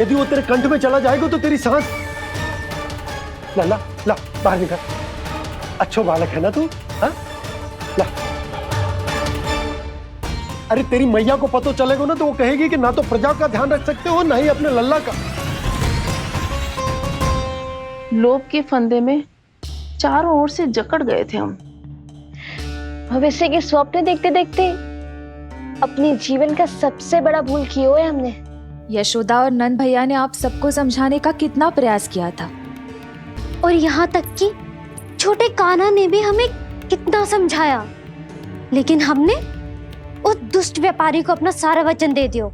यदि वो तेरे कंठ में चला जाएगा तो तेरी सांस। लल्ला, ला बाहर निकाल। अच्छो बालक है ना तू? हाँ, ला। अरे तेरी मैया को पता चलेगा ना तो वो कहेगी कि ना तो प्रजा का ध्यान रख सकते हो ना ही अपने लल्ला का। लोभ के फंदे में चारों ओर से जकड़ गए थे हम। भविष्य के स्वप्न देखते देखते अपने जीवन का सबसे बड़ा भूल किया है हमने। यशोदा और नंद भैया ने आप सबको समझाने का कितना प्रयास किया था, और यहाँ तक कि छोटे कान्हा ने भी हमें कितना समझाया, लेकिन हमने उस दुष्ट व्यापारी को अपना सारा वचन दे दियो।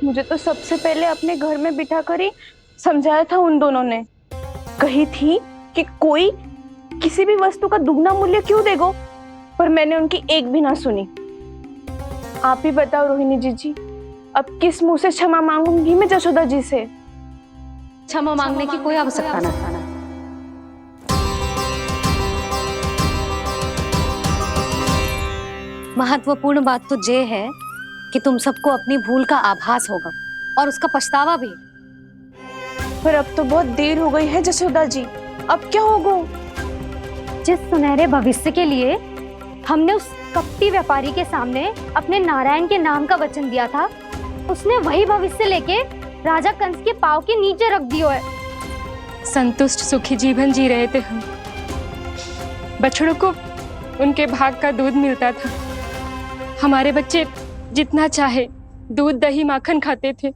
मुझे तो सबसे पहले अपने घर में बिठा कर ही समझाया था उन दोनों ने। कही थी कि कोई किसी भी वस्तु का दुगना मूल्य क्यों देगो, पर मैंने उनकी एक भी ना सुनी। आप ही बताओ रोहिणी जी, अब किस मुंह से क्षमा मांगूंगी मैं जशोदा जी से? क्षमा मांगने की कोई आवश्यकता ना। महत्वपूर्ण बात तो ये है कि तुम सबको अपनी भूल का आभास होगा और उसका पछतावा भी। पर अब तो बहुत देर हो गई है जशोदा जी, अब क्या होगा? जिस सुनहरे भविष्य के लिए हमने उस कपटी व्यापारी के सामने अपने नारायण के नाम का वचन दिया था, उसने वही भविष्य लेके राजा कंस के पांव के नीचे रख दियो है। संतुष्ट सुखी जीवन जी रहे थे हम। बछड़ों को उनके भाग का दूध मिलता था। हमारे बच्चे जितना चाहे दूध दही माखन खाते थे।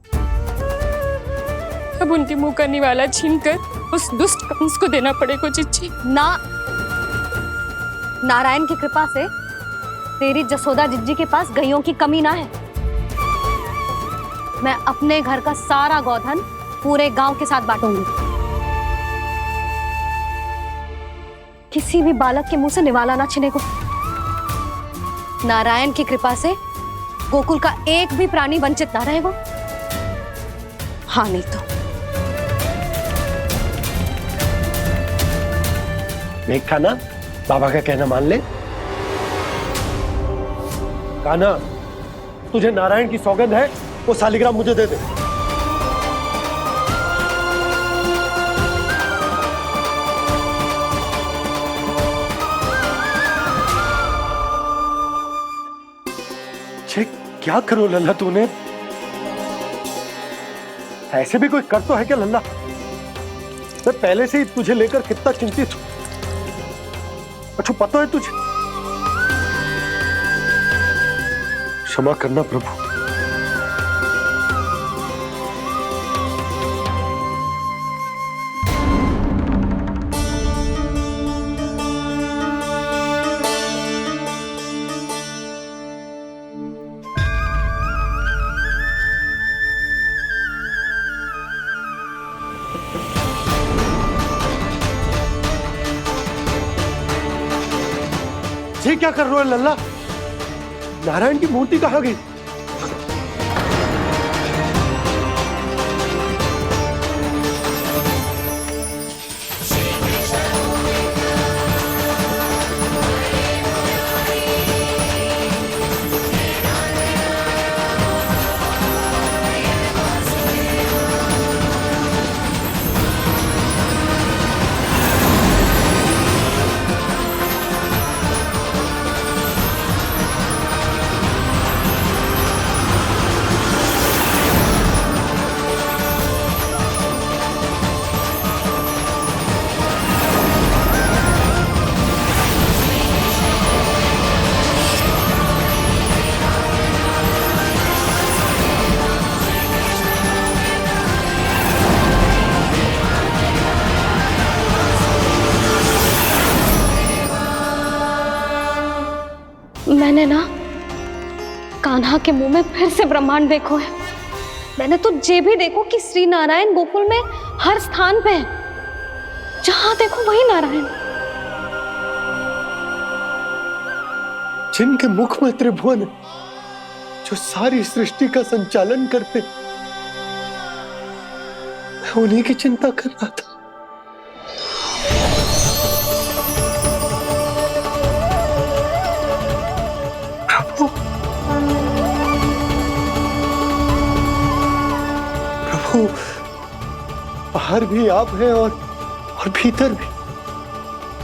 अब उनके मुंह का निवाला छीनकर उस दुष्ट कंस को देना पड़ेगा चिच्ची। ना, नारायण की कृपा से तेरी जसोदा जिज्जी के पास गैयों की कमी ना है। मैं अपने घर का सारा गोधन पूरे गांव के साथ बांटूंगी। किसी भी बालक के मुंह से निवाला ना छिने को। नारायण की कृपा से गोकुल का एक भी प्राणी वंचित ना रहेगा। हाँ नहीं तो देख कान्हा, बाबा का कहना मान ले। कान्हा, तुझे नारायण की सौगंध है, वो शालिग्राम मुझे दे दे। क्या करो लल्ला तूने? ऐसे भी कोई कर तो है क्या लल्ला? मैं पहले से ही तुझे लेकर कितना चिंतित हूं। अच्छा पता है तुझे? क्षमा करना प्रभु। ये क्या कर रहे हो लल्ला? नारायण की मूर्ति कहाँ गई? मैंने ना कान्हा के मुंह में फिर से ब्रह्मांड देखो है। मैंने तो ये भी देखो कि श्री नारायण गोकुल में हर स्थान पे है। जहां देखो वही नारायण। जिनके मुख में त्रिभुवन है, जो सारी सृष्टि का संचालन करते, मैं उन्हीं की चिंता कर रहा था। प्रभु, प्रभु, बाहर भी आप हैं और भीतर भी।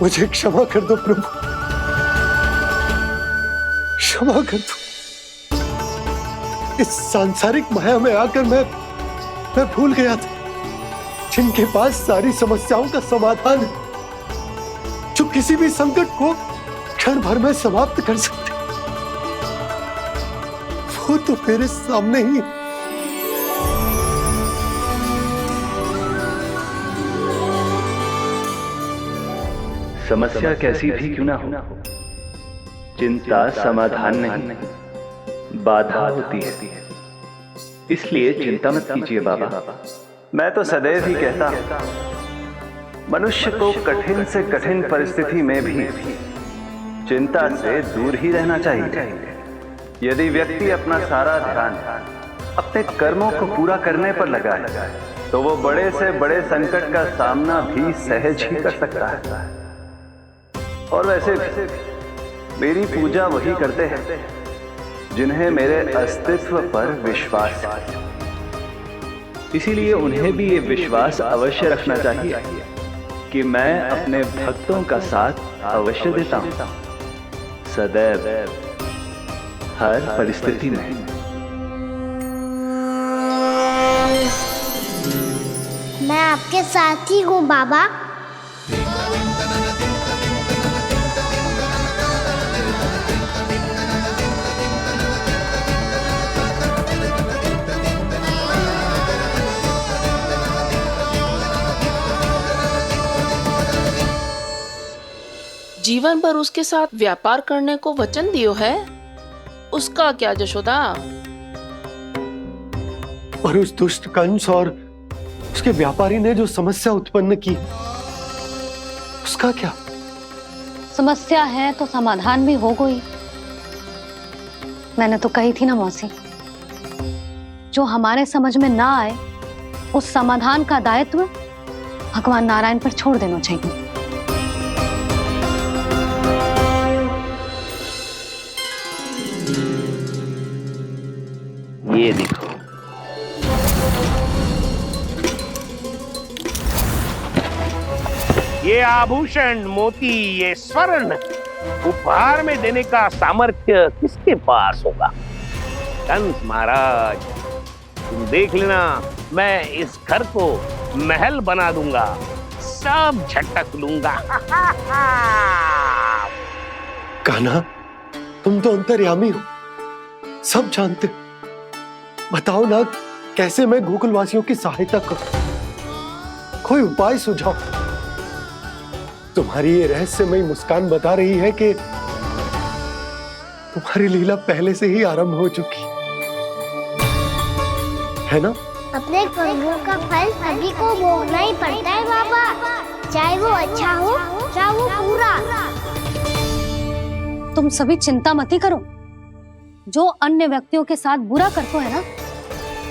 मुझे क्षमा कर दो प्रभु, क्षमा कर दो। इस सांसारिक माया में आकर मैं भूल गया था जिनके पास सारी समस्याओं का समाधान है, जो किसी भी संकट को क्षण भर में समाप्त कर सकते, वो तो मेरे सामने ही है। समस्या कैसी भी क्यों ना हो, चिंता समाधान नहीं, बाधा होती है। इसलिए चिंता मत कीजिए बाबा। मैं तो सदैव ही कहता हूं, मनुष्य को कठिन से कठिन परिस्थिति में भी चिंता से दूर ही रहना चाहिए। यदि व्यक्ति अपना सारा ध्यान अपने कर्मों को पूरा करने पर लगाए, तो वो बड़े से बड़े संकट का सामना भी सहज ही कर सकता है। और वैसे भी मेरी पूजा वही करते हैं जिन्हें मेरे अस्तित्व पर विश्वास है। इसीलिए उन्हें भी ये विश्वास अवश्य रखना चाहिए कि मैं अपने भक्तों का साथ अवश्य देता हूं, सदैव, हर परिस्थिति में। मैं आपके साथ ही हूँ बाबा। जीवन भर उसके साथ व्यापार करने को वचन दियो है, उसका क्या जशोदा? और उस दुष्ट कंस और उसके व्यापारी ने जो समस्या उत्पन्न की, उसका क्या? समस्या है तो समाधान भी हो गई। मैंने तो कही थी ना मौसी, जो हमारे समझ में ना आए उस समाधान का दायित्व भगवान नारायण पर छोड़ देना चाहिए। ये देखो, ये आभूषण, मोती, ये स्वर्ण उपहार में देने का सामर्थ्य किसके पास होगा? कंस महाराज, तुम देख लेना, मैं इस घर को महल बना दूंगा, सब झटक लूंगा। कान्हा, तुम तो अंतर्यामी हो, सब जानते हो। बताओ ना, कैसे मैं गोकुलवासियों की सहायता करूं? कोई उपाय सुझाओ। तुम्हारी ये रहस्यमयी मुस्कान बता रही है कि तुम्हारी लीला पहले से ही आरंभ हो चुकी है ना? अपने कर्मों का फल सभी को भोगना ही पड़ता है बाबा, चाहे वो अच्छा हो चाहे वो बुरा। तुम सभी चिंता मत ही करो। जो अन्य व्यक्तियों के साथ बुरा करते है ना,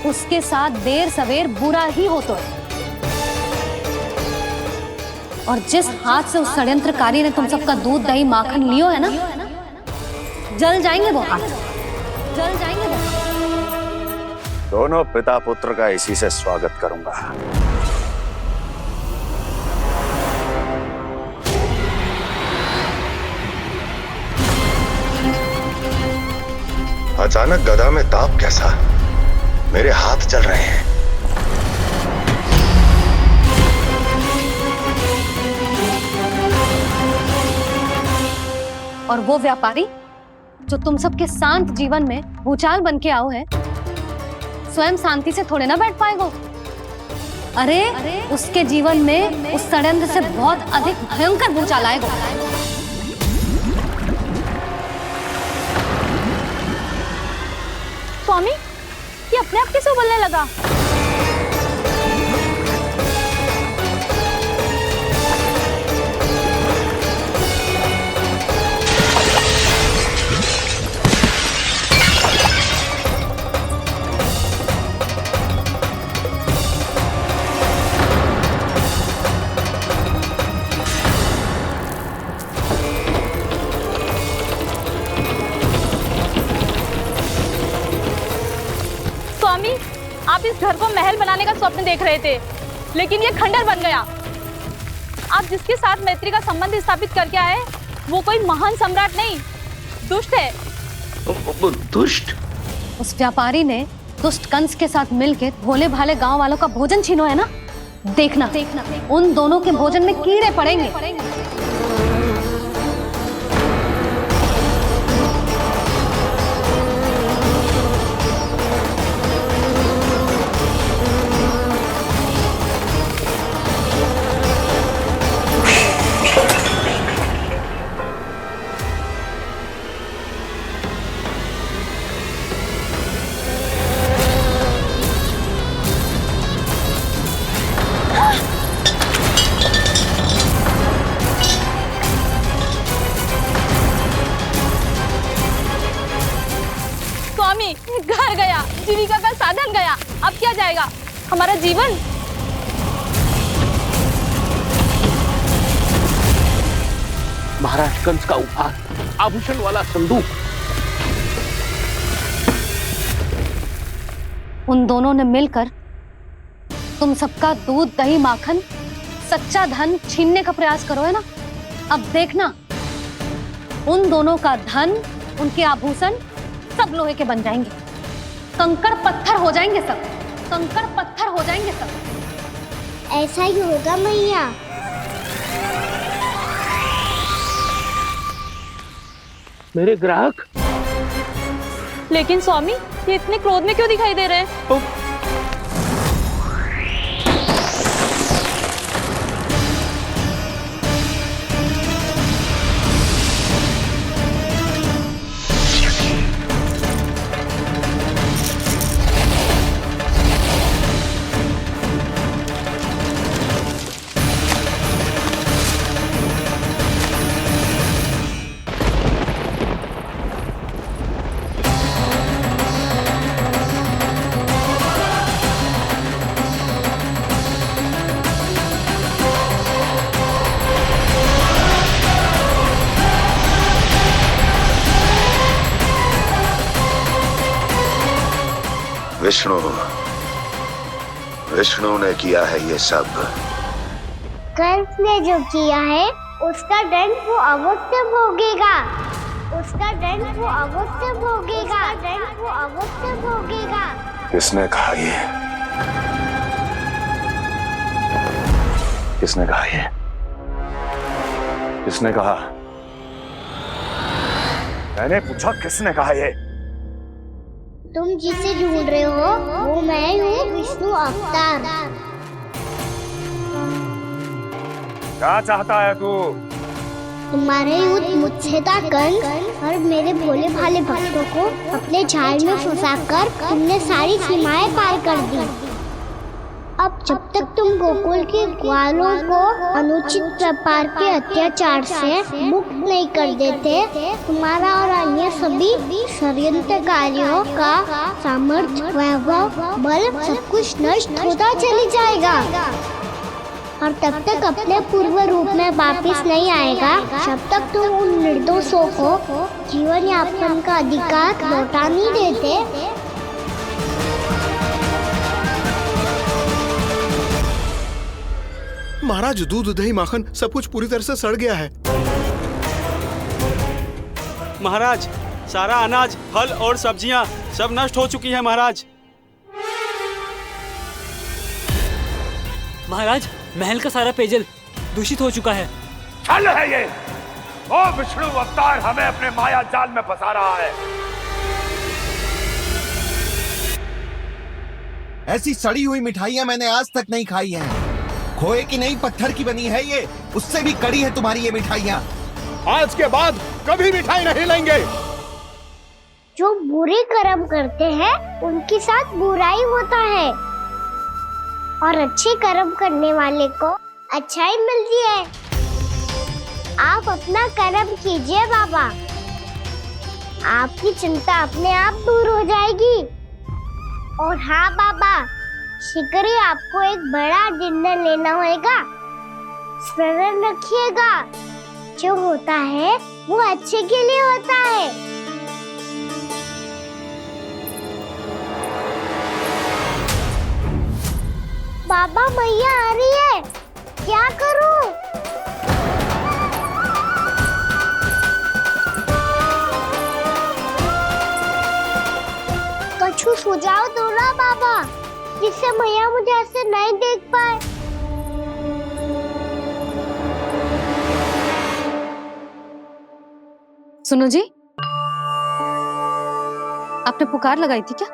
उसके साथ देर सवेर बुरा ही होता है। और जिस हाथ से उस षड्यंत्रकारी ने तुम सबका दूध दही माखन लियो है ना, जल जाएंगे वो हाथ, जल जाएंगे वो हाथ। दोनों पिता पुत्र का इसी से स्वागत करूंगा। अचानक गदा में ताप कैसा? मेरे हाथ चल रहे हैं। और वो व्यापारी जो तुम सबके शांत जीवन में भूचाल बन के आओ है, स्वयं शांति से थोड़े ना बैठ पाएगा। अरे उसके जीवन में उस षड्यंत्र से बहुत अधिक भयंकर भूचाल आएगा। स्वामी, ये अपने आप कैसे बोलने लगा? आप इस घर को महल बनाने का स्वप्न देख रहे थे, लेकिन ये खंडर बन गया। आप जिसके साथ मैत्री का संबंध स्थापित करके आए, वो कोई महान सम्राट नहीं, दुष्ट है। दुष्ट? उस व्यापारी ने दुष्ट कंस के साथ मिलकर भोले भाले गांव वालों का भोजन छीनो है ना। देखना उन दोनों के भोजन में कीड़े पड़ेंगे। घर गया, जीविका का साधन गया, अब क्या जाएगा हमारा जीवन? महाराज कंस का उपहार, आभूषण वाला संदूक। उन दोनों ने मिलकर तुम सबका दूध, दही, माखन, सच्चा धन छीनने का प्रयास करो है ना। अब देखना उन दोनों का धन, उनके आभूषण सब लोहे के बन जाएंगे, कंकड़ पत्थर हो जाएंगे सब, कंकड़ पत्थर हो जाएंगे सब। ऐसा ही होगा मैया। मेरे ग्राहक? लेकिन स्वामी, ये इतने क्रोध में क्यों दिखाई दे रहे हैं? विष्णु ने किया है ये सब। कंस ने जो किया है उसका दंड वो अवश्य भोगेगा, उसका दंड वो अवश्य भोगेगा, दंड वो अवश्य भोगेगा। किसने कहा ये? किसने कहा ये? किसने कहा? मैंने पूछा किसने कहा ये? तुम जिसे ढूंढ रहे हो वो मैं हूँ, विष्णु अवतार। क्या चाहता है तू? तुम्हारे युद्ध मुझसे था कंस, और मेरे भोले भाले भक्तों को अपने जाल में फंसाकर तुमने सारी सीमाएं पार कर दी। अब जब तक तुम गोकुल के ग्वालों को अनुचित प्रकार के अत्याचार से मुक्त नहीं कर देते, तुम्हारा और अन्य सभी षड्यंत्रकारियों का सामर्थ्य, वैभव, बल सब कुछ नष्ट होता चली जाएगा, और तब तक अपने पूर्व रूप में वापस नहीं आएगा जब तक तुम उन निर्दोषों को जीवन यापन का अधिकार लौटा नहीं देते। महाराज, दूध, दही, माखन सब कुछ पूरी तरह से सड़ गया है। महाराज, सारा अनाज, फल और सब्जियां सब नष्ट हो चुकी हैं महाराज। महाराज, महल का सारा पेयजल दूषित हो चुका है। छल है ये। ओ विष्णु अवतार हमें अपने माया जाल में फंसा रहा है। ऐसी सड़ी हुई मिठाइयां मैंने आज तक नहीं खाई हैं। खोए की नहीं, पत्थर की बनी है ये, उससे भी कड़ी है तुम्हारी ये मिठाइयां। आज के बाद कभी मिठाई नहीं लेंगे। जो बुरे कर्म करते हैं उनके साथ बुराई होता है, और अच्छे कर्म करने वाले को अच्छाई मिलती है। आप अपना कर्म कीजिए बाबा, आपकी चिंता अपने आप दूर हो जाएगी। और हाँ बाबा, शीघ्र ही आपको एक बड़ा डिनर लेना होगा। स्मरण रखिएगा, जो होता है वो अच्छे के लिए होता है। मैया आ रही है, क्या करूं? कछु सुझाव दो ना बाबा, जिससे मैया मुझे ऐसे नहीं देख पाए। सुनो जी, आपने पुकार लगाई थी क्या?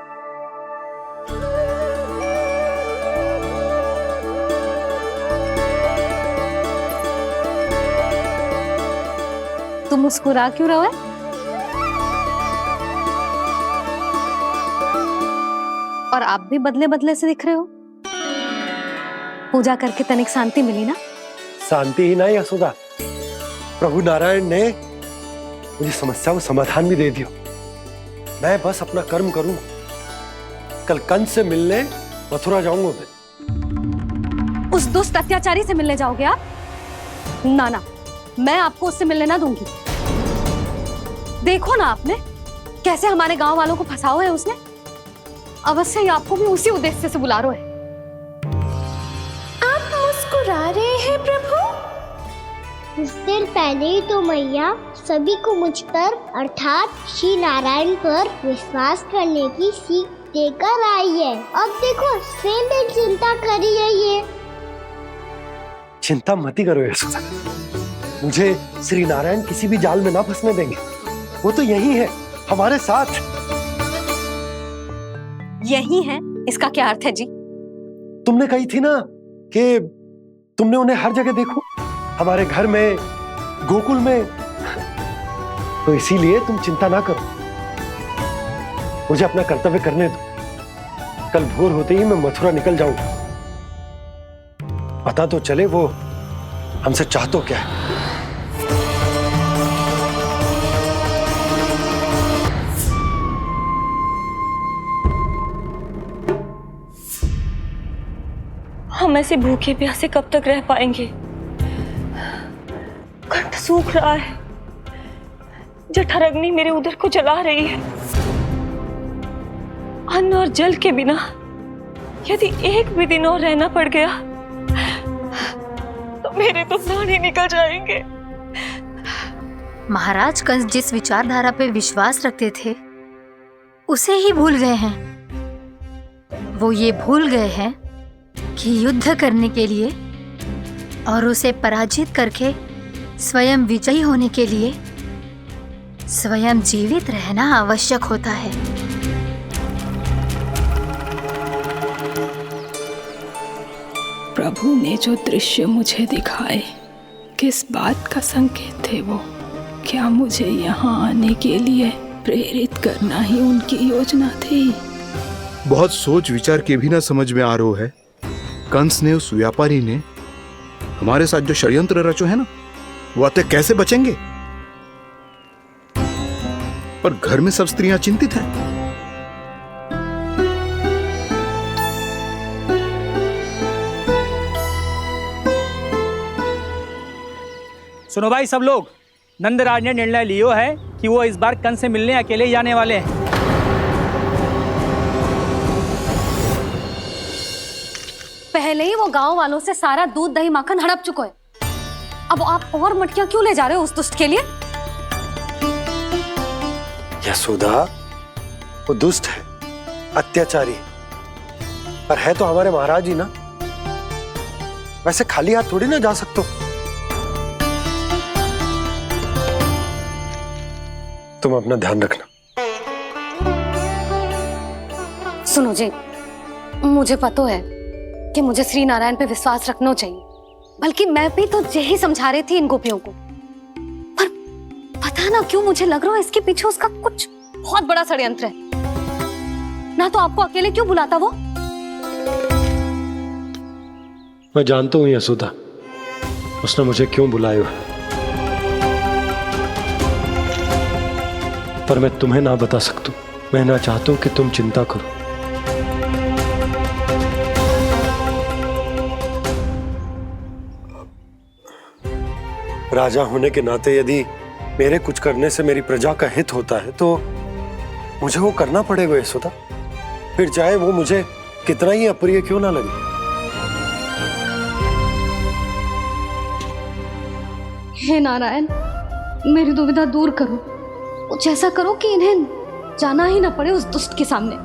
तुम मुस्कुरा क्यों रहे हो? और आप भी बदले बदले से दिख रहे हो। पूजा करके तनिक शांति मिली ना? शांति ही नहीं यशोदा, प्रभु नारायण ने मुझे समस्या को समाधान भी दे दिया। मैं बस अपना कर्म करूं। कल कंस से मिलने मथुरा जाऊंगा मैं। उस दुष्ट अत्याचारी से मिलने जाओगे आप? ना ना, मैं आपको उससे मिलने ना दूंगी। देखो ना आपने कैसे हमारे गांव वालों को फंसाओ है उसने। अवश्य ही आपको भी उसी उद्देश्य से बुला रहा है। आप मुस्कुरा रहे हैं प्रभु? कुछ देर पहले ही तो मैया सभी को मुझ पर अर्थात श्री नारायण पर विश्वास करने की सीख देकर आई है। अब देखो स्वयं चिंता करी है ये। चिंता मत ही करो यशोदा, मुझे श्री नारायण किसी भी जाल में ना फंसने देंगे। वो तो यही है हमारे साथ। यही है, इसका क्या अर्थ है जी? तुमने कही थी ना कि तुमने उन्हें हर जगह देखो, हमारे घर में, गोकुल में। तो इसीलिए तुम चिंता ना करो, मुझे अपना कर्तव्य करने दो। कल भोर होते ही मैं मथुरा निकल जाऊंगा। पता तो चले वो हमसे चाहतो क्या है। हम ऐसे भूखे प्यासे कब तक रह पाएंगे? कंठ सूख रहा है, जठराग्नि मेरे उदर को जला रही है। अन्न और जल के बिना यदि एक भी दिन और रहना पड़ गया तो मेरे तो प्राण ही निकल जाएंगे। महाराज कंस जिस विचारधारा पे विश्वास रखते थे उसे ही भूल गए हैं। वो ये भूल गए हैं कि युद्ध करने के लिए और उसे पराजित करके स्वयं विजयी होने के लिए स्वयं जीवित रहना आवश्यक होता है। प्रभु ने जो दृश्य मुझे दिखाए, किस बात का संकेत थे वो? क्या मुझे यहाँ आने के लिए प्रेरित करना ही उनकी योजना थी? बहुत सोच विचार के भी ना समझ में आ रहा है। कंस ने, उस व्यापारी ने हमारे साथ जो षड्यंत्र रचो है ना, वो आते कैसे बचेंगे? पर घर में सब स्त्रियां चिंतित हैं। सुनो भाई सब लोग, नंदराज ने निर्णय लियो है कि वो इस बार कंस से मिलने अकेले ही जाने वाले हैं। पहले ही वो गांव वालों से सारा दूध दही माखन हड़प चुके हैं। अब आप और मटकियां क्यों ले जा रहे हो उस दुष्ट के लिए? यशोदा, वो दुष्ट है, अत्याचारी, पर है तो हमारे महाराज ही ना। वैसे खाली हाथ थोड़ी ना जा सकते। तुम अपना ध्यान रखना। सुनो जी, मुझे पता है कि मुझे श्री नारायण पे विश्वास रखना चाहिए, बल्कि मैं भी तो यही समझा रही थी इन गोपियों को। पर पता ना क्यों मुझे लग रहा है इसके पीछे उसका कुछ बहुत बड़ा षड्यंत्र है। ना तो आपको अकेले क्यों बुलाता वो? मैं जानता हूं यशोदा, उसने मुझे क्यों बुलाया है, पर मैं तुम्हें ना बता सकता। मैं ना चाहता हूं कि तुम चिंता करो। राजा होने के नाते यदि मेरे कुछ करने से मेरी प्रजा का हित होता है तो मुझे वो करना पड़ेगा यशोदा, फिर चाहे वो मुझे कितना ही अप्रिय क्यों ना लगे। हे नारायण, मेरी दुविधा दूर करो। कुछ ऐसा करो कि इन्हें जाना ही ना पड़े उस दुष्ट के सामने।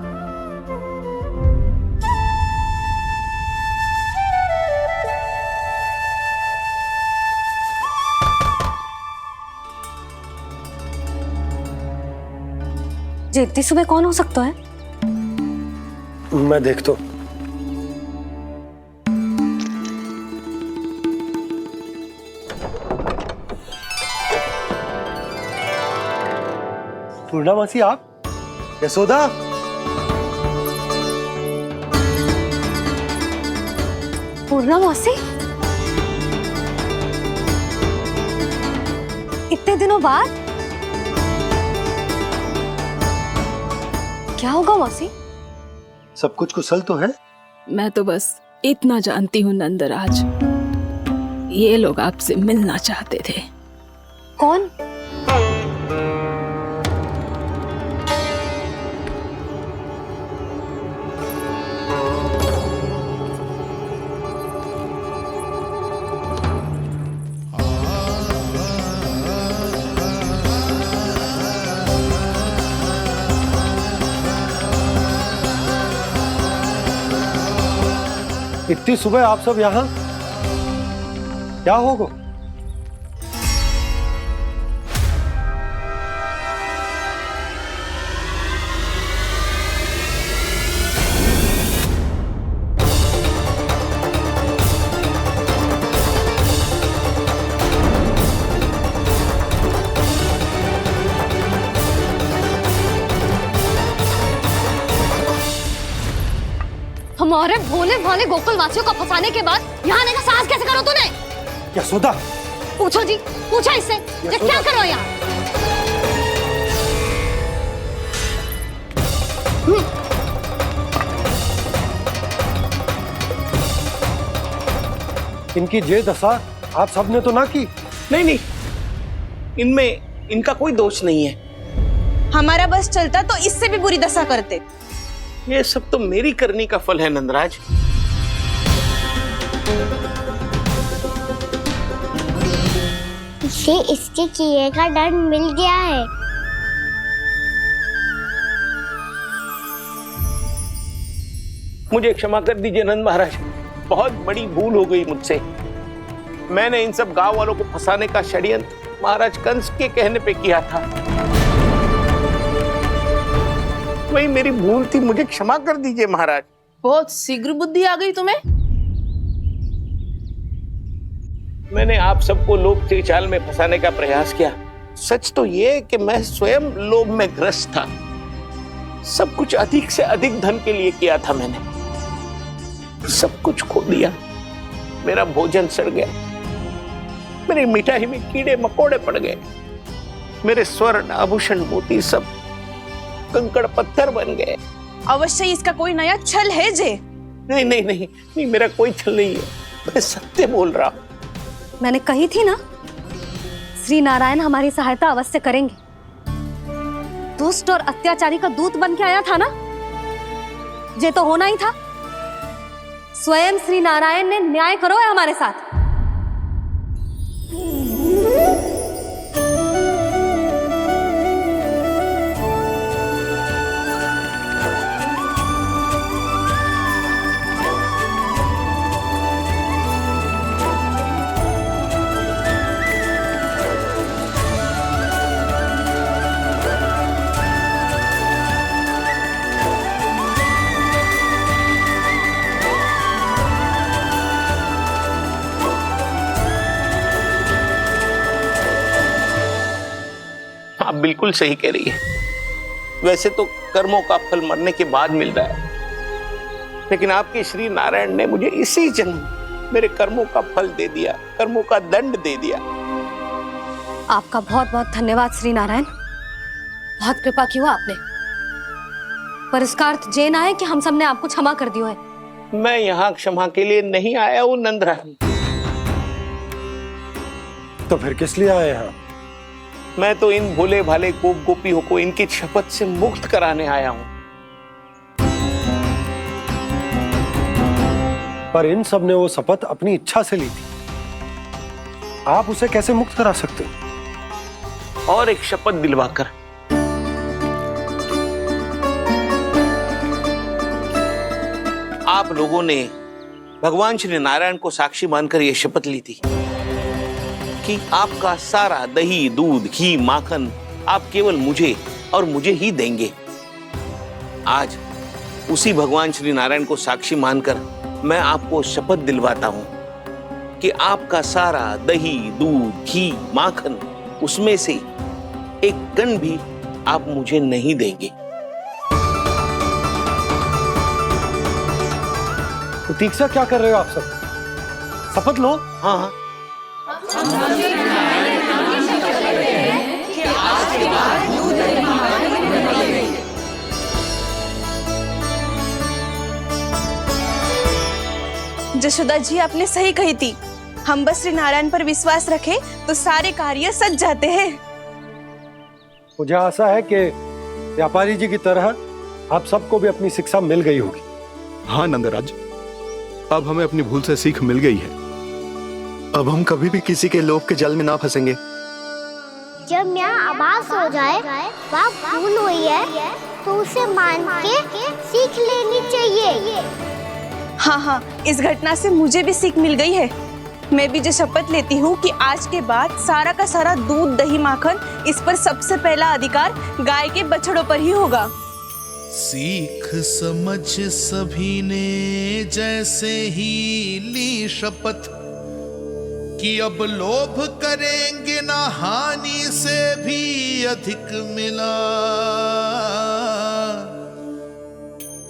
जी इतनी सुबह कौन हो सकता है? मैं देखता हूं। पूर्णा मासी, आप? यशोदा? पूर्णा मासी, इतने दिनों बाद? क्या होगा मौसी? सब कुछ कुशल तो है? मैं तो बस इतना जानती हूँ नंदराज, ये लोग आपसे मिलना चाहते थे। कौन? इतनी सुबह आप सब यहाँ? क्या होगा? हमारे भोले भाले गोकुल वासियों को फंसाने के बाद यहाँ आने का साहस कैसे करो तूने? यशोदा! पूछो जी, पूछो इससे, ये क्या करो यहाँ? इनकी ये दशा आप सबने तो ना की? नहीं नहीं, इनमें इनका कोई दोष नहीं है। हमारा बस चलता तो इससे भी बुरी दशा करते। ये सब तो मेरी करनी का फल है नंदराज। इसे इसके किए का दंड मिल गया है। मुझे क्षमा कर दीजिए नंद महाराज, बहुत बड़ी भूल हो गई मुझसे। मैंने इन सब गांव वालों को फंसाने का षड्यंत्र महाराज कंस के कहने पे किया था। वही मेरी भूल थी, मुझे क्षमा कर दीजिए महाराज। बहुत शीघ्र बुद्धि आ गई तुम्हें। मैंने आप सबको लोभ के चाल में फंसाने का प्रयास किया। सच तो ये कि मैं स्वयं लोभ में ग्रस्त था। सब कुछ अधिक से अधिक धन के लिए किया था मैंने। सब कुछ खो दिया। मेरा भोजन सड़ गया, मेरी मिठाई में कीड़े मकोड़े पड़ गए, मेरे स्वर्ण आभूषण मोती सब कंकड़ पत्थर बन गए। अवश्य इसका कोई नया छल है जे। नहीं नहीं नहीं नहीं, मेरा कोई छल नहीं है, मैं सत्य बोल रहा हूं। मैंने कही थी ना, श्री नारायण हमारी सहायता अवश्य करेंगे। दुष्ट और अत्याचारी का दूत बन के आया था ना, ये तो होना ही था। स्वयं श्री नारायण ने न्याय करो है हमारे साथ। आप बिल्कुल सही कह रही है। वैसे तो कर्मों का फल मरने के बाद मिल रहा है, लेकिन आपके श्री नारायण ने मुझे इसी जन्म मेरे कर्मों का फल दे दिया, कर्मों का दंड दे दिया। आपका बहुत बहुत धन्यवाद श्री नारायण, बहुत कृपा की हो आपने। पर इसका अर्थ ये ना है कि हम सबने आपको क्षमा कर दिया है। मैं यहाँ क्षमा के लिए नहीं आया हूँ नंदरानी। तो फिर किस लिए आए हैं? मैं तो इन भोले भाले गोप गोपियों को इनकी शपथ से मुक्त कराने आया हूं। पर इन सब ने वो शपथ अपनी इच्छा से ली थी। आप उसे कैसे मुक्त करा सकते हो? और एक शपथ दिलवाकर। आप लोगों ने भगवान श्री नारायण को साक्षी मानकर यह शपथ ली थी कि आपका सारा दही, दूध, घी, माखन आप केवल मुझे और मुझे ही देंगे। आज उसी भगवान श्री नारायण को साक्षी मानकर मैं आपको शपथ दिलवाता हूं कि आपका सारा दही, दूध, घी, माखन, उसमें से एक कण भी आप मुझे नहीं देंगे। प्रतीक्षा क्या कर रहे हो आप सब? शपथ लो। हाँ हाँ। जशोदा जी, आपने सही कही थी। हम बस श्री नारायण पर विश्वास रखें तो सारे कार्य सज जाते हैं। मुझे आशा है कि व्यापारी जी की तरह आप सबको भी अपनी शिक्षा मिल गई होगी। हाँ नंदराज, अब हमें अपनी भूल से सीख मिल गई है। अब हम कभी भी किसी के लोभ के जल में ना फंसेंगे। जब यहाँ आभास हो जाए वह भूल हुई है तो उसे मान के सीख लेनी चाहिए। हाँ हाँ, इस घटना से मुझे भी सीख मिल गई है। मैं भी जो शपथ लेती हूँ कि आज के बाद सारा का सारा दूध, दही, माखन, इस पर सबसे पहला अधिकार गाय के बछड़ों पर ही होगा। सीख समझ सभी ने जैसे ही ली शपथ कि अब लोभ करेंगे ना हानि से भी अधिक मिला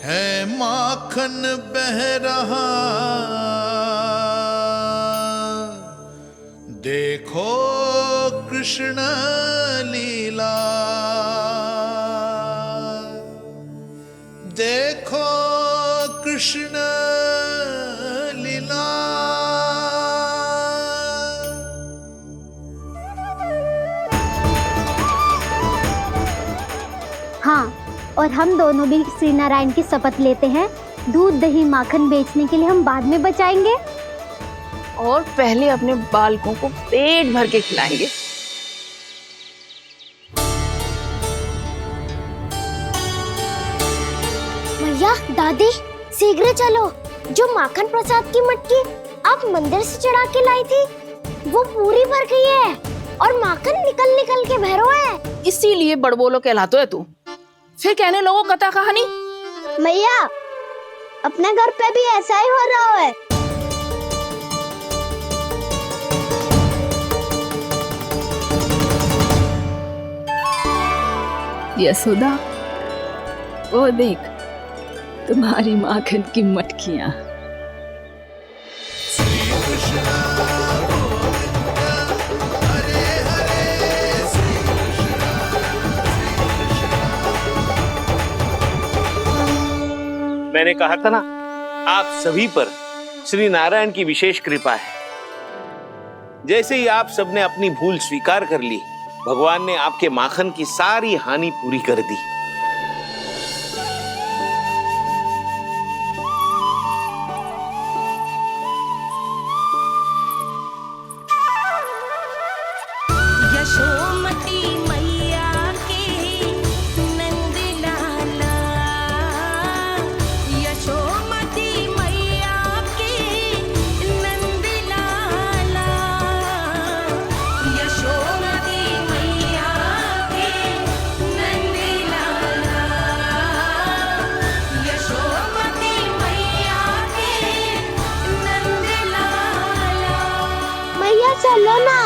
है, माखन बह रहा देखो कृष्ण लीला, देखो कृष्ण लीला। हाँ, और हम दोनों भी श्री नारायण की शपथ लेते हैं, दूध, दही, माखन बेचने के लिए हम बाद में बचाएंगे और पहले अपने बालकों को पेट भर के खिलाएंगे। भैया, दादी, शीघ्र चलो। जो माखन प्रसाद की मटकी आप मंदिर से चढ़ा के लाई थी वो पूरी भर गई है और माखन निकल निकल के भरो है। इसीलिए बड़बोलो कहलाते है तू। फिर कहने लोगों कथा कहानी। भैया, अपने घर पे भी ऐसा ही हो रहा है। यशोदा, वो देख तुम्हारी माखन की मटकियां। मैंने कहा था ना, आप सभी पर श्री नारायण की विशेष कृपा है। जैसे ही आप सबने अपनी भूल स्वीकार कर ली, भगवान ने आपके माखन की सारी हानि पूरी कर दी। यशोमती मैया के नंद लाला, यशोमती मैया के नंद लाला, यशोमती मैया के नंद लाला, यशोमती मैया के नंद लाला। मैया चलो ना।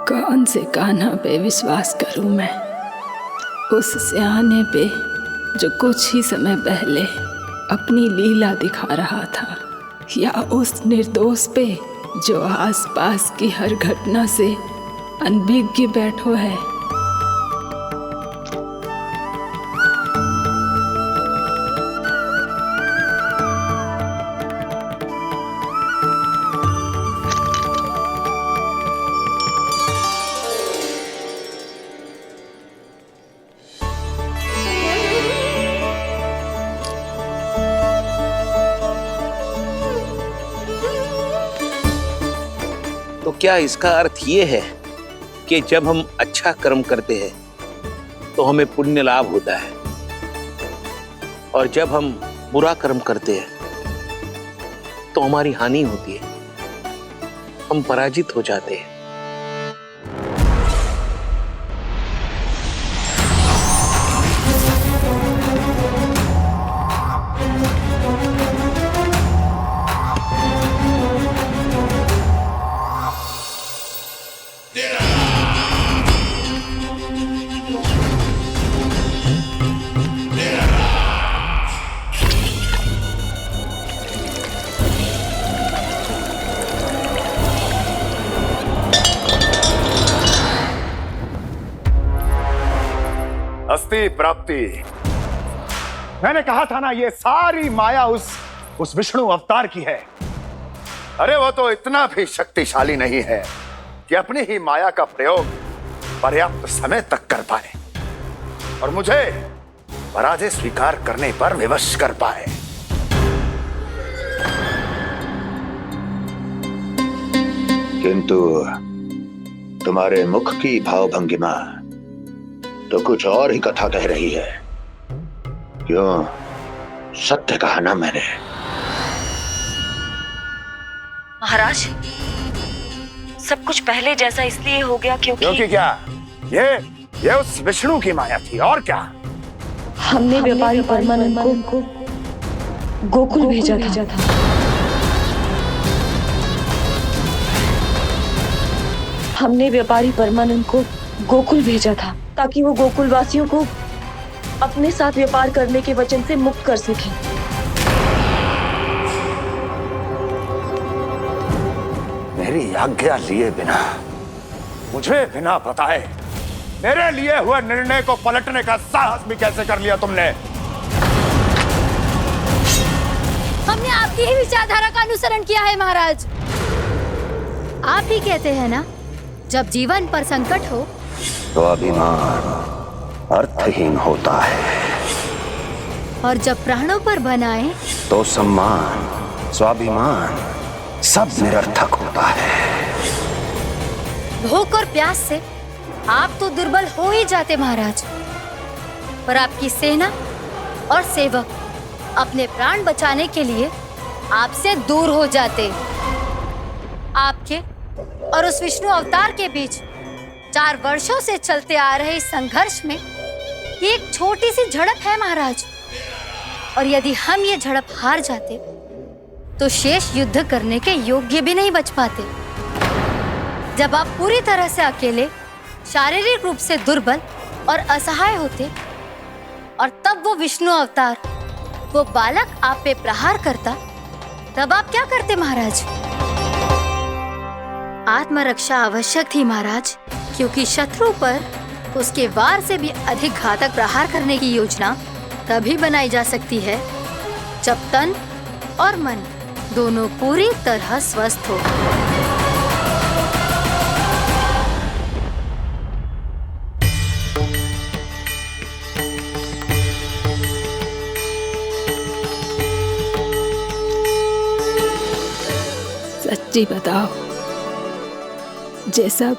कौन से कान्हा पे विश्वास करूं मैं? उस सियाने पे जो कुछ ही समय पहले अपनी लीला दिखा रहा था, या उस निर्दोष पे जो आसपास की हर घटना से अनभिज्ञ बैठो है? तो क्या इसका अर्थ ये है कि जब हम अच्छा कर्म करते हैं तो हमें पुण्य लाभ होता है, और जब हम बुरा कर्म करते हैं तो हमारी हानि होती है, हम पराजित हो जाते हैं? अस्ति प्राप्ति। मैंने कहा था ना, ये सारी माया उस विष्णु अवतार की है। अरे वो तो इतना भी शक्तिशाली नहीं है कि अपनी ही माया का प्रयोग पर्याप्त समय तक कर पाए और मुझे पराजय स्वीकार करने पर विवश कर पाए। किंतु तुम्हारे मुख की भावभंगिमा तो कुछ और ही कथा कह रही है। क्यों? सत्य कहा ना मैंने। महाराज, सब कुछ पहले जैसा इसलिए हो गया क्योंकि क्या? ये उस विष्णु की माया थी, और क्या? हमने व्यापारी परमानंद को गोकुल भेजा था। हमने व्यापारी परमानंद को गोकुल भेजा था ताकि वो गोकुल वासियों को अपने साथ व्यापार करने के वचन से मुक्त कर सके। मेरी आज्ञा लिए बिना, मुझे बिना बताए मेरे लिए हुए निर्णय को पलटने का साहस भी कैसे कर लिया तुमने? हमने आपकी ही विचारधारा का अनुसरण किया है महाराज। आप ही कहते हैं ना, जब जीवन पर संकट हो तो अभिमान अर्थहीन होता है, और जब प्राणों पर बनाए तो सम्मान स्वाभिमान सब निरर्थक होता है। भूख और प्यास से आप तो दुर्बल हो ही जाते महाराज, पर आपकी सेना और सेवक अपने प्राण बचाने के लिए आपसे दूर हो जाते। आपके और उस विष्णु अवतार के बीच 4 वर्षों से चलते आ रहे इस संघर्ष में ये एक छोटी सी झड़प है महाराज, और यदि हम ये झड़प हार जाते तो शेष युद्ध करने के योग्य भी नहीं बच पाते। जब आप पूरी तरह से अकेले, शारीरिक रूप से दुर्बल और असहाय होते, और तब वो विष्णु अवतार, वो बालक आप पे प्रहार करता, तब आप क्या करते महाराज? आत्मरक्षा आवश्यक थी महाराज, क्योंकि शत्रु पर उसके वार से भी अधिक घातक प्रहार करने की योजना तभी बनाई जा सकती है जब तन और मन दोनों पूरी तरह स्वस्थ हो। सच्ची बताओ, जैसा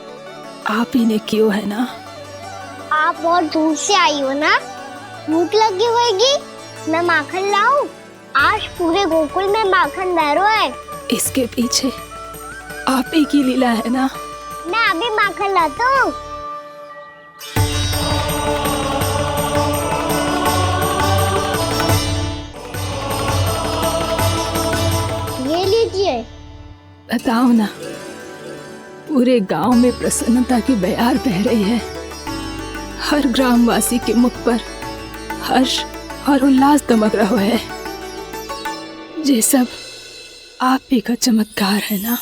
आप ही ने किया है ना? आप बहुत दूर से आई हो ना, भूख लगी होगी, मैं माखन लाऊं? आज पूरे गोकुल में माखन बह रहा है। इसके पीछे आप ही की लीला है ना? मैं अभी माखन लाता हूँ। ये लीजिए। बताओ ना, पूरे गांव में प्रसन्नता की बयार बह रही है। हर ग्रामवासी के मुख पर हर्ष और उल्लास दमक रहा है। ये सब आप ही का चमत्कार है ना?